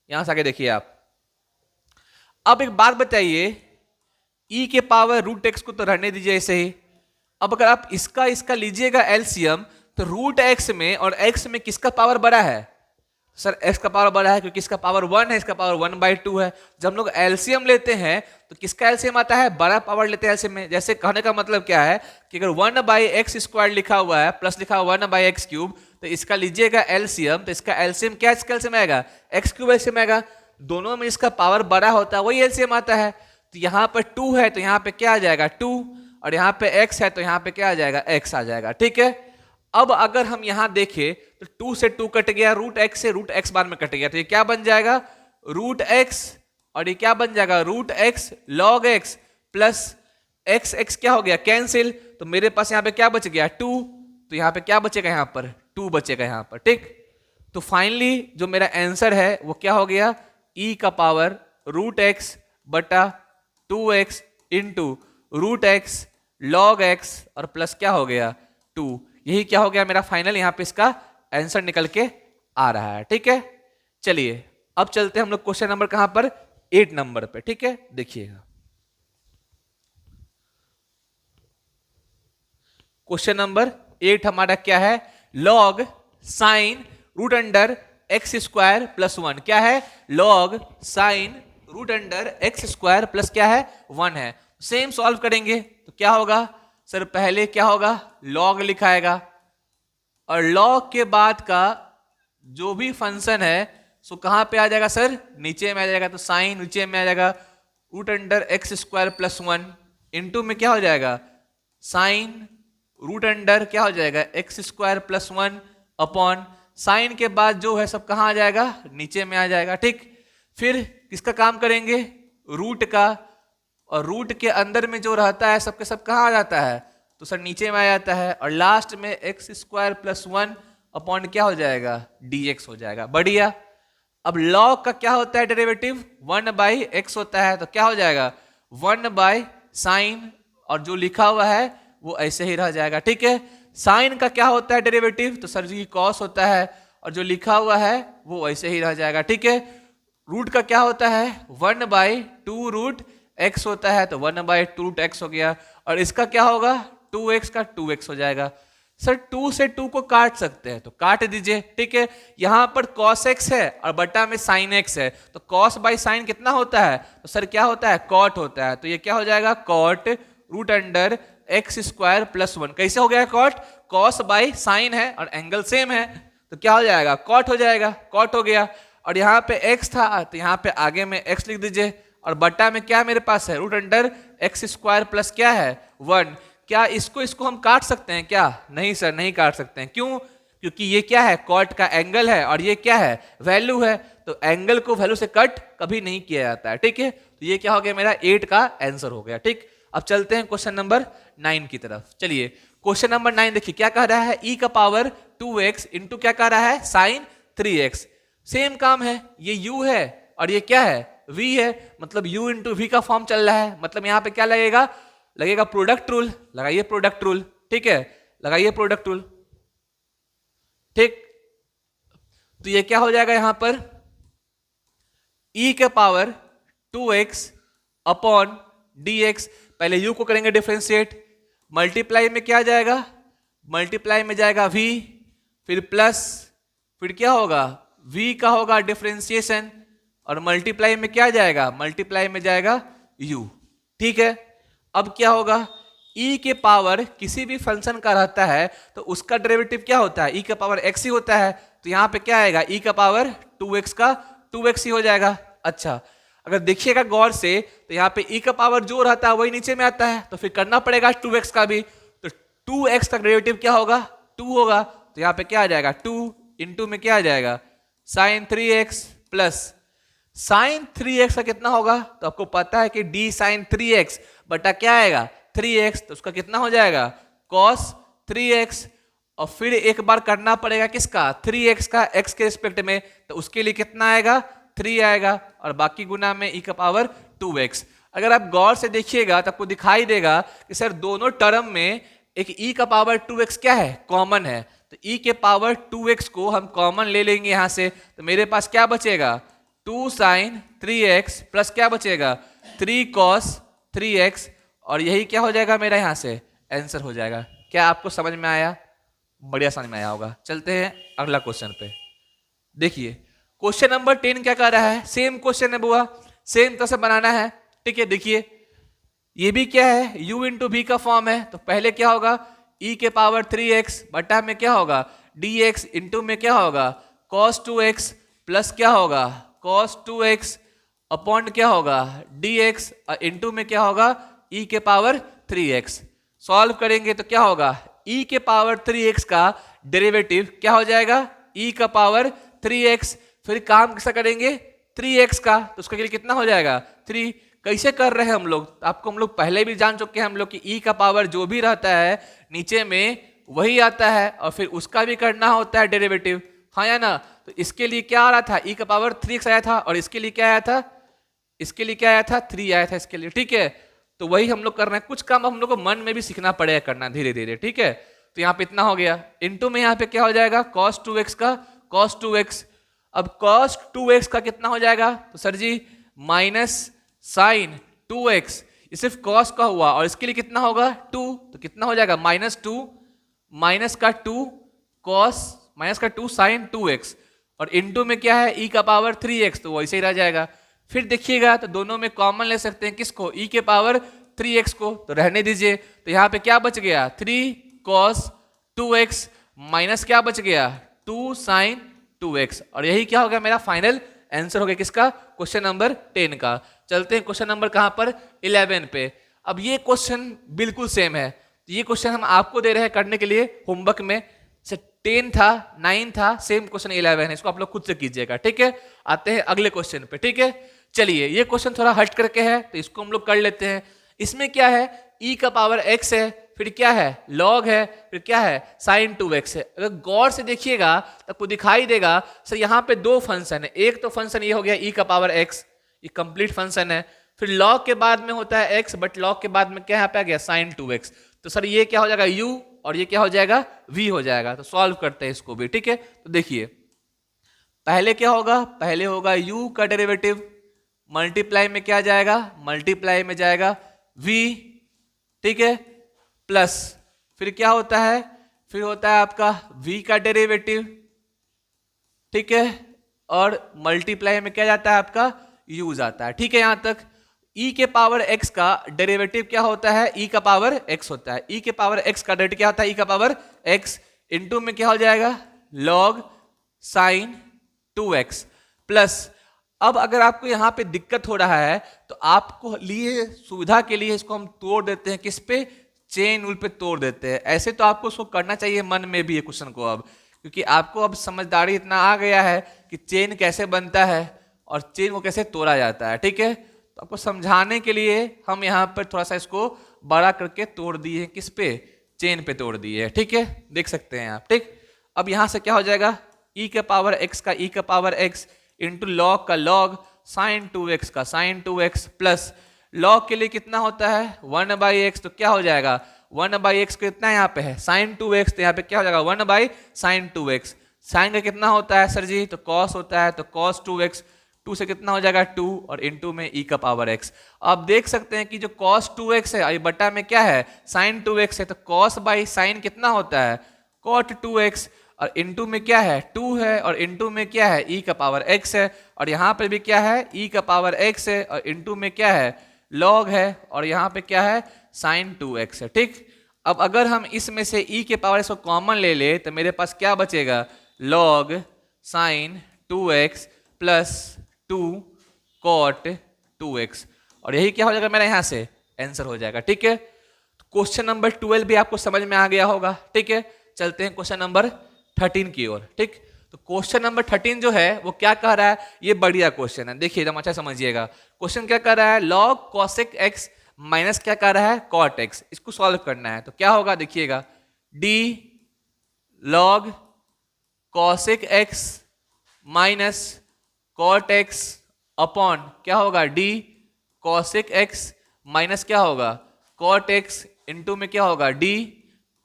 यहां से आगे देखिए आप। अब एक बात बताइए, e के पावर रूट एक्स को तो रहने दीजिए ऐसे ही। अब अगर आप इसका लीजिएगा एलसीएम, तो रूट एक्स में और x में किसका पावर बड़ा है, सर x का पावर बड़ा है क्योंकि इसका पावर 1 है, इसका पावर 1/2 है। जब हम लोग एलसीएम लेते हैं तो किसका एलसीएम आता है, बड़ा पावर लेते हैं एलसीएम में। जैसे कहने का मतलब क्या है कि अगर 1/x² लिखा हुआ है प्लस लिखा हुआ 1/x³, तो इसका लीजिएगा एलसीएम, तो इसका एलसीएम क्या इसका एलसीएम आएगा x³ एलसीएम आएगा। दोनों में इसका पावर बड़ा होता है वही एलसीएम आता है। तो यहाँ पर 2 है तो यहाँ पे क्या आ जाएगा 2, और यहाँ पे x है तो यहाँ पे क्या आ जाएगा x आ जाएगा, ठीक है। अब अगर हम यहां देखें तो 2 से 2 कट गया, रूट एक्स से रूट एक्स बाद में कट गया, तो ये क्या बन जाएगा रूट एक्स, और ये क्या बन जाएगा root X log x plus x क्या हो गया कैंसिल, तो मेरे पास यहाँ पे क्या बच गया 2, तो यहाँ पे क्या बचेगा यहाँ पर 2 बचेगा यहाँ पर, ठीक। तो फाइनली जो मेरा आंसर है वो क्या हो गया e का पावर रूट एक्स बटा 2x into root X log x और प्लस क्या हो गया 2। यही क्या हो गया मेरा फाइनल, यहाँ पे इसका आंसर निकल के आ रहा है। ठीक है, चलिए अब चलते हैं हम लोग क्वेश्चन नंबर कहां पर, 8 नंबर पे। ठीक है, देखिएगा क्वेश्चन नंबर 8 हमारा क्या है, log sine root under X square plus 1। क्या है, log sine root under X square plus क्या है 1 है। सेम सॉल्व करेंगे तो क्या होगा सर, पहले क्या होगा, लॉग लिखाएगा और लॉग के बाद का जो भी फंक्शन है सो कहां पे आ जाएगा सर, नीचे में आ जाएगा। तो साइन नीचे में आ जाएगा root under X square plus 1 into में क्या हो जाएगा, साइन रूट अंडर क्या हो जाएगा x square plus 1 upon sine के बाद जो है सब कहां आ जाएगा, नीचे में आ जाएगा। ठीक, फिर किसका काम करेंगे, रूट का, और रूट के अंदर में जो रहता है सबके सब कहां आ जाता है, तो सर नीचे में आ जाता है। और लास्ट में एक्स स्क्वायर प्लस 1 अपॉन क्या हो जाएगा, dx हो जाएगा। बढ़िया, अब लॉग का क्या होता है डेरिवेटिव, 1/x होता है, तो क्या हो जाएगा 1/sin, और जो लिखा हुआ है वो ऐसे ही रह जाएगा। ठीक है, साइन का क्या होता है डेरिवेटिव, तो सर जी कॉस होता है, और जो लिखा हुआ है वो ऐसे ही रह जाएगा। ठीक है, रूट का क्या होता है 1/2 रूट x होता है, तो 1/2 रूट x हो गया, और इसका क्या होगा 2x का 2x हो जाएगा। सर 2 से 2 को काट सकते हैं तो काट दीजिए। ठीक है, यहां पर cos x है और बटा में sin x है, तो cos बाई साइन कितना होता है, तो सर क्या होता है cot होता है, तो ये क्या हो जाएगा cot root under X square plus 1। कैसे हो गया cot, cos बाई साइन है और एंगल सेम है, तो क्या हो जाएगा cot हो जाएगा, cot हो गया। और यहाँ पे x था तो यहाँ पे आगे में x लिख दीजिए, और बटा में क्या मेरे पास है root under X square plus क्या है 1। क्या इसको हम काट सकते हैं क्या, नहीं सर नहीं काट सकते हैं। क्यों, क्योंकि ये क्या है कॉट का एंगल है और ये क्या है वैल्यू है, तो एंगल को वैल्यू से कट कभी नहीं किया जाता है। ठीक है, तो ये क्या हो गया मेरा 8 का आंसर हो गया। ठीक, अब चलते हैं क्वेश्चन नंबर 9 की तरफ। चलिए क्वेश्चन नंबर 9 देखिए क्या कह रहा है, e का पावर 2x इंटू क्या कह रहा है साइन 3x। सेम काम है, ये u है और ये क्या है v है, मतलब u इंटू वी का फॉर्म चल रहा है, मतलब यहाँ पे क्या लगेगा, लगेगा प्रोडक्ट रूल। लगाइए प्रोडक्ट रूल। ठीक है, लगाइए प्रोडक्ट रूल। ठीक, तो ये क्या हो जाएगा यहां पर e के पावर 2x अपॉन dx। पहले u को करेंगे डिफरेंशिएट, मल्टीप्लाई में क्या जाएगा, मल्टीप्लाई में जाएगा v, फिर प्लस, फिर क्या होगा v का होगा डिफरेंशिएशन, और मल्टीप्लाई में क्या जाएगा, मल्टीप्लाई में जाएगा u। ठीक है, अब क्या होगा, e के पावर किसी भी फंक्शन का रहता है तो उसका डेरिवेटिव क्या होता है, e का पावर x ही होता है, तो यहाँ पे क्या आएगा e का पावर 2x का 2x ही हो जाएगा। अच्छा, अगर देखिएगा गौर से तो यहाँ पे e का पावर जो रहता है वही नीचे में आता है, तो फिर करना पड़ेगा 2x का भी, तो 2x का डेरिवेटिव क्या होगा 2 होगा, तो यहाँ पे क्या आ जाएगा 2 इंटू में क्या आ जाएगा sign 3x plus sign 3x का कितना होगा, तो आपको पता है कि d साइन 3x बटा क्या आएगा 3x, तो उसका कितना हो जाएगा cos 3x, और फिर एक बार करना पड़ेगा किसका 3x का x के रिस्पेक्ट में, तो उसके लिए कितना आएगा 3 आएगा, और बाकी गुना में e का पावर 2x। अगर आप गौर से देखिएगा तो आपको दिखाई देगा कि सर दोनों टर्म में एक e का पावर 2x क्या है कॉमन है, तो e के पावर 2x को हम कॉमन ले लेंगे यहां से, तो मेरे पास क्या बचेगा 2 साइन 3x प्लस क्या बचेगा 3 cos 3x, और यही क्या हो जाएगा मेरा यहां से आंसर हो जाएगा। क्या आपको समझ में आया, बढ़िया समझ में आया होगा। चलते हैं अगला क्वेश्चन पे। देखिए क्वेश्चन नंबर 10 क्या कर रहा है, सेम क्वेश्चन है बुआ, सेम तरह से बनाना है। ठीक है, देखिए ये भी क्या है u इंटू वी का फॉर्म है, तो पहले क्या होगा e के पावर 3x बटा में क्या होगा dx इंटू में क्या होगा cos 2x प्लस क्या होगा cos 2x अपॉन क्या होगा dx इंटू में क्या होगा e के पावर 3x। सॉल्व करेंगे तो क्या होगा e के पावर 3x का डेरिवेटिव क्या हो जाएगा e का पावर 3x, फिर काम कैसा करेंगे 3x का, तो उसके लिए कितना हो जाएगा 3। कैसे कर रहे हैं हम लोग, आपको हम लोग पहले भी जान चुके हैं हम लोग कि e का पावर जो भी रहता है नीचे में वही आता है, और फिर उसका भी करना होता है डेरिवेटिव, हाँ या ना। तो इसके लिए क्या आ रहा था e का पावर 3x आया था, और इसके लिए क्या आया था, इसके लिए क्या आया था 3 आया था इसके लिए। ठीक है, तो वही हम लोग कर रहे हैं, कुछ काम हम लोग को मन में भी सीखना पड़ेगा करना धीरे धीरे। ठीक है, तो यहाँ पे इतना हो गया, इनटू में यहाँ पे क्या हो जाएगा cos 2x का cos 2x। अब cos 2x का कितना हो जाएगा, तो सर जी माइनस साइन 2x, ये सिर्फ cos का हुआ और इसके लिए कितना होगा 2, तो कितना हो जाएगा -2 माइनस का 2 cos माइनस का 2 साइन 2x और इनटू में क्या है e का पावर 3x, तो वैसे ही रह जाएगा। फिर देखिएगा तो दोनों में कॉमन ले सकते हैं किसको, e के पावर 3x को, तो रहने दीजिए। तो यहाँ पे क्या बच गया 3 cos 2x माइनस क्या बच गया 2 साइन 2x, और यही क्या हो गया मेरा फाइनल आंसर हो गया किसका, क्वेश्चन नंबर 10 का। चलते हैं क्वेश्चन नंबर कहां पर 11 पे। अब ये क्वेश्चन बिल्कुल सेम है, ये क्वेश्चन हम आपको दे रहे हैं करने के लिए होमवर्क में, से 10 था 9 था, सेम क्वेश्चन 11 है, इसको आप लोग खुद से कीजिएगा, ठीक है। आते हैं अगले क्वेश्चन पे, ठीक है। चलिए ये क्वेश्चन थोड़ा हट करके है तो इसको हम लोग कर लेते हैं। इसमें क्या है e का पावर x है, फिर क्या है log है, फिर क्या है sin 2x है। अगर गौर से देखिएगा तो आपको दिखाई देगा सर यहाँ पे दो फंक्शन है, एक तो फंक्शन ये हो गया e का पावर x, ये कंप्लीट फंक्शन है, फिर log के बाद में होता है x, बट log के बाद में क्या यहाँ पे आ गया sin 2x, तो सर ये क्या हो जाएगा u और ये क्या हो जाएगा v हो जाएगा। तो सॉल्व करते हैं इसको भी, ठीक है। तो देखिए पहले क्या होगा, पहले होगा u का डेरिवेटिव, मल्टीप्लाई में क्या जाएगा, मल्टीप्लाई में जाएगा v, ठीक है, प्लस फिर क्या होता है, फिर होता है आपका v का डेरिवेटिव, ठीक है, और मल्टीप्लाई में क्या जाता है आपका u जाता है, ठीक है। यहां तक e के पावर x का डेरिवेटिव क्या होता है, e का पावर x होता है, e के पावर x का डेरिवेटिव क्या होता है, e का पावर x इनटू में क्या हो जाएगा log sin 2x प्लस। अब अगर आपको यहां पे दिक्कत हो रहा है तो आपको लिए सुविधा के लिए इसको हम तोड़ देते हैं किस पे, चेन रूल पे तोड़ देते हैं। ऐसे तो आपको उसको करना चाहिए मन में भी ये क्वेश्चन को अब, क्योंकि आपको अब समझदारी इतना आ गया है कि चेन कैसे बनता है और चेन को कैसे तोड़ा जाता है, ठीक है। तो आपको समझाने के लिए हम यहाँ पर थोड़ा सा इसको बड़ा करके तोड़ दिए हैं, किस पे, चेन पे तोड़ दिए है, ठीक है, देख सकते हैं आप, ठीक। अब यहाँ से क्या हो जाएगा e के पावर x का e के पावर x इंटू लॉग का log sin 2x का sin 2x प्लस log के लिए कितना होता है 1/x, तो क्या हो जाएगा 1/x कितना यहाँ पे है sin 2x, तो यहाँ पे क्या हो जाएगा 1/sin 2x। sin का कितना होता है सर जी, तो cos होता है, तो cos 2x 2 से कितना हो जाएगा 2 और इनटू में e का पावर x। आप देख सकते हैं कि जो cos 2x है और बटा में क्या है sin 2x है, तो cos बाई sin कितना होता है cot 2x और इनटू में क्या है 2 है और इनटू में क्या है e का पावर x है, और यहाँ पे भी क्या है e का पावर x है और इनटू में क्या है log है और यहाँ पे क्या है sin 2x है, ठीक। अब अगर हम इसमें से e के पावर x को कॉमन ले ले तो मेरे पास क्या बचेगा log sin 2x plus 2 cot 2x, और यही क्या हो जाएगा मेरा यहाँ से आंसर हो जाएगा, ठीक है। तो क्वेश्चन नंबर 12 भी आपको समझ में आ गया होगा, ठीक है। चलते हैं क्वेश्चन नंबर 13 की ओर, ठीक। तो क्वेश्चन नंबर 13 जो है वो क्या कह रहा है, ये बढ़िया क्वेश्चन है, देखिए एकदम अच्छा समझिएगा। क्वेश्चन क्या कर रहा है log cosec x माइनस क्या कर रहा है cot x, इसको सॉल्व करना है। तो क्या होगा देखिएगा d log cosec x minus cot x upon क्या होगा d cosec x माइनस क्या होगा cot x इंटू में क्या होगा d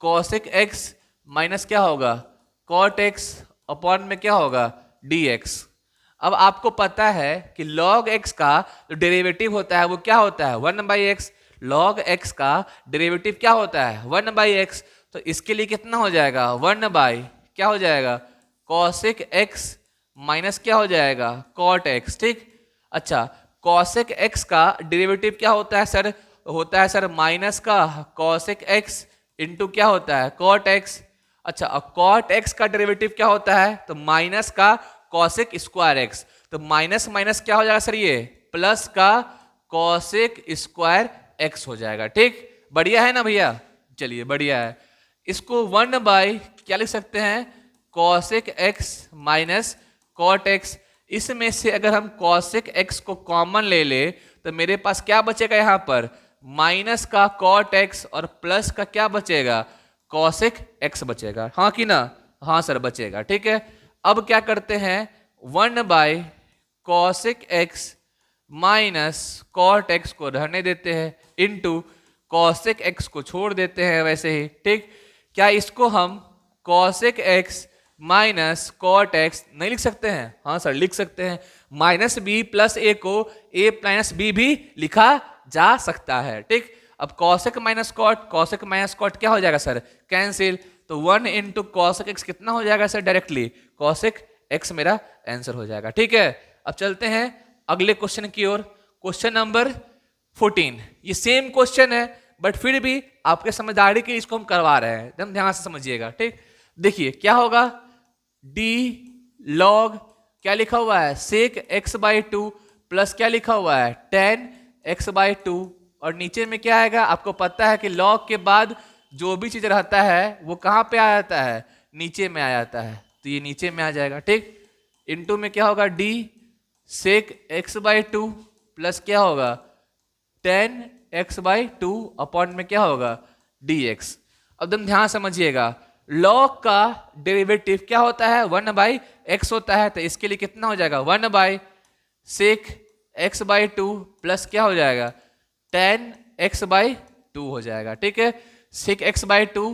cosec x माइनस क्या होगा cot x अपॉन में क्या होगा dx। अब आपको पता है कि log x का जो डेरिवेटिव होता है वो क्या होता है 1/x, log x का डेरिवेटिव क्या होता है 1/x, तो इसके लिए कितना हो जाएगा 1 बाई क्या हो जाएगा cosec x माइनस क्या हो जाएगा cot x, ठीक। अच्छा cosec x का डेरिवेटिव क्या होता है सर, होता है सर माइनस का cosec x इंटू क्या होता है cot x। अच्छा अब cot x का डेरिवेटिव क्या होता है, तो माइनस का cosec स्क्वायर x, तो माइनस माइनस क्या हो जाएगा सर ये प्लस का cosec स्क्वायर x हो जाएगा, ठीक। बढ़िया है ना भैया, चलिए बढ़िया है। इसको 1 बाई क्या लिख सकते हैं cosec x minus cot x। इसमें से अगर हम cosec x को कॉमन ले ले तो मेरे पास क्या बचेगा यहाँ पर माइनस का cot x और प्लस का क्या बचेगा cosec x बचेगा, हाँ कि ना, हाँ सर बचेगा, ठीक है। अब क्या करते हैं 1 by cosec x minus cot x को रहने देते हैं इंटू cosec x को छोड़ देते हैं वैसे ही, ठीक। क्या इसको हम cosec x minus cot X नहीं लिख सकते हैं? हाँ सर लिख सकते हैं। माइनस बी प्लस ए को ए माइनस बी भी लिखा जा सकता है। ठीक, अब cosec माइनस कॉट क्या हो जाएगा सर? कैंसिल। तो 1 इंटू कॉसेक एक्स कितना हो जाएगा सर? डायरेक्टली cosec x मेरा आंसर हो जाएगा। ठीक है, अब चलते हैं अगले क्वेश्चन की ओर। क्वेश्चन नंबर 14, ये सेम क्वेश्चन है बट फिर भी आपके समझदारी के लिए इसको हम करवा रहे हैं, एकदम ध्यान से समझिएगा। ठीक, देखिए क्या होगा, d log क्या लिखा हुआ है? sec x बाई 2 प्लस क्या लिखा हुआ है? tan x बाई 2, और नीचे में क्या आएगा? आपको पता है कि log के बाद जो भी चीज रहता है वो कहाँ पे आ जाता है? नीचे में आ जाता है, तो ये नीचे में आ जाएगा। ठीक, इनटू में क्या होगा? d sec x by 2 plus क्या होगा? tan x बाई 2 अपॉन में क्या होगा? dx। अब एकदम ध्यान समझिएगा, log का डेरिवेटिव क्या होता है? 1 बाई एक्स होता है, तो इसके लिए कितना हो जाएगा? 1 by sec X by 2 plus क्या हो जाएगा? tan x बाई 2 हो जाएगा। ठीक है, सेक एक्स बाई 2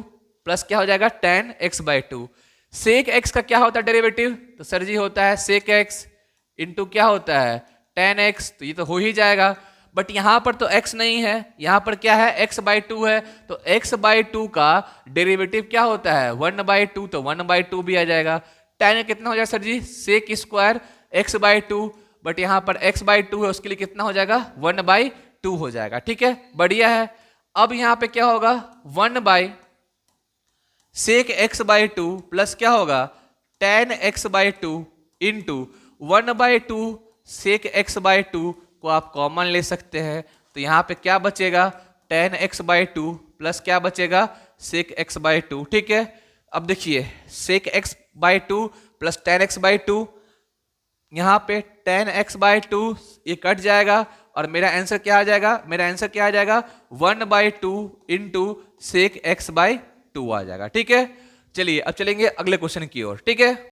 प्लस क्या हो जाएगा? tan x by 2। Sec x का क्या होता है डेरिवेटिव? तो सर जी होता है सेक x इंटू क्या होता है? tan x, तो ये तो हो ही जाएगा। बट यहां पर तो x नहीं है, यहां पर क्या है? x बाई 2 है, तो x बाई 2 का डेरिवेटिव क्या होता है? 1 बाई 2, तो 1 बाई 2 भी आ जाएगा। tan कितना हो जाएगा सर जी? Sec square x by 2, but यहां पर x बाई 2 है, उसके लिए कितना हो जाएगा? 1 बाई 2 हो जाएगा। ठीक है, बढ़िया है। अब यहां पे क्या होगा? 1 by sec x by 2 plus क्या होगा? tan x by 2 into 1 by 2 sec x by 2 को आप कॉमन ले सकते हैं, तो यहाँ पे क्या बचेगा? tan x बाई 2 प्लस क्या बचेगा? sec x by 2। ठीक है, अब देखिए sec x by 2 plus tan x by 2, यहाँ पे tan x बाई 2 ये कट जाएगा और मेरा आंसर क्या आ जाएगा? मेरा आंसर क्या आ जाएगा? 1 by 2 into sec x by 2 आ जाएगा। ठीक है, चलिए अब चलेंगे अगले क्वेश्चन की ओर। ठीक है,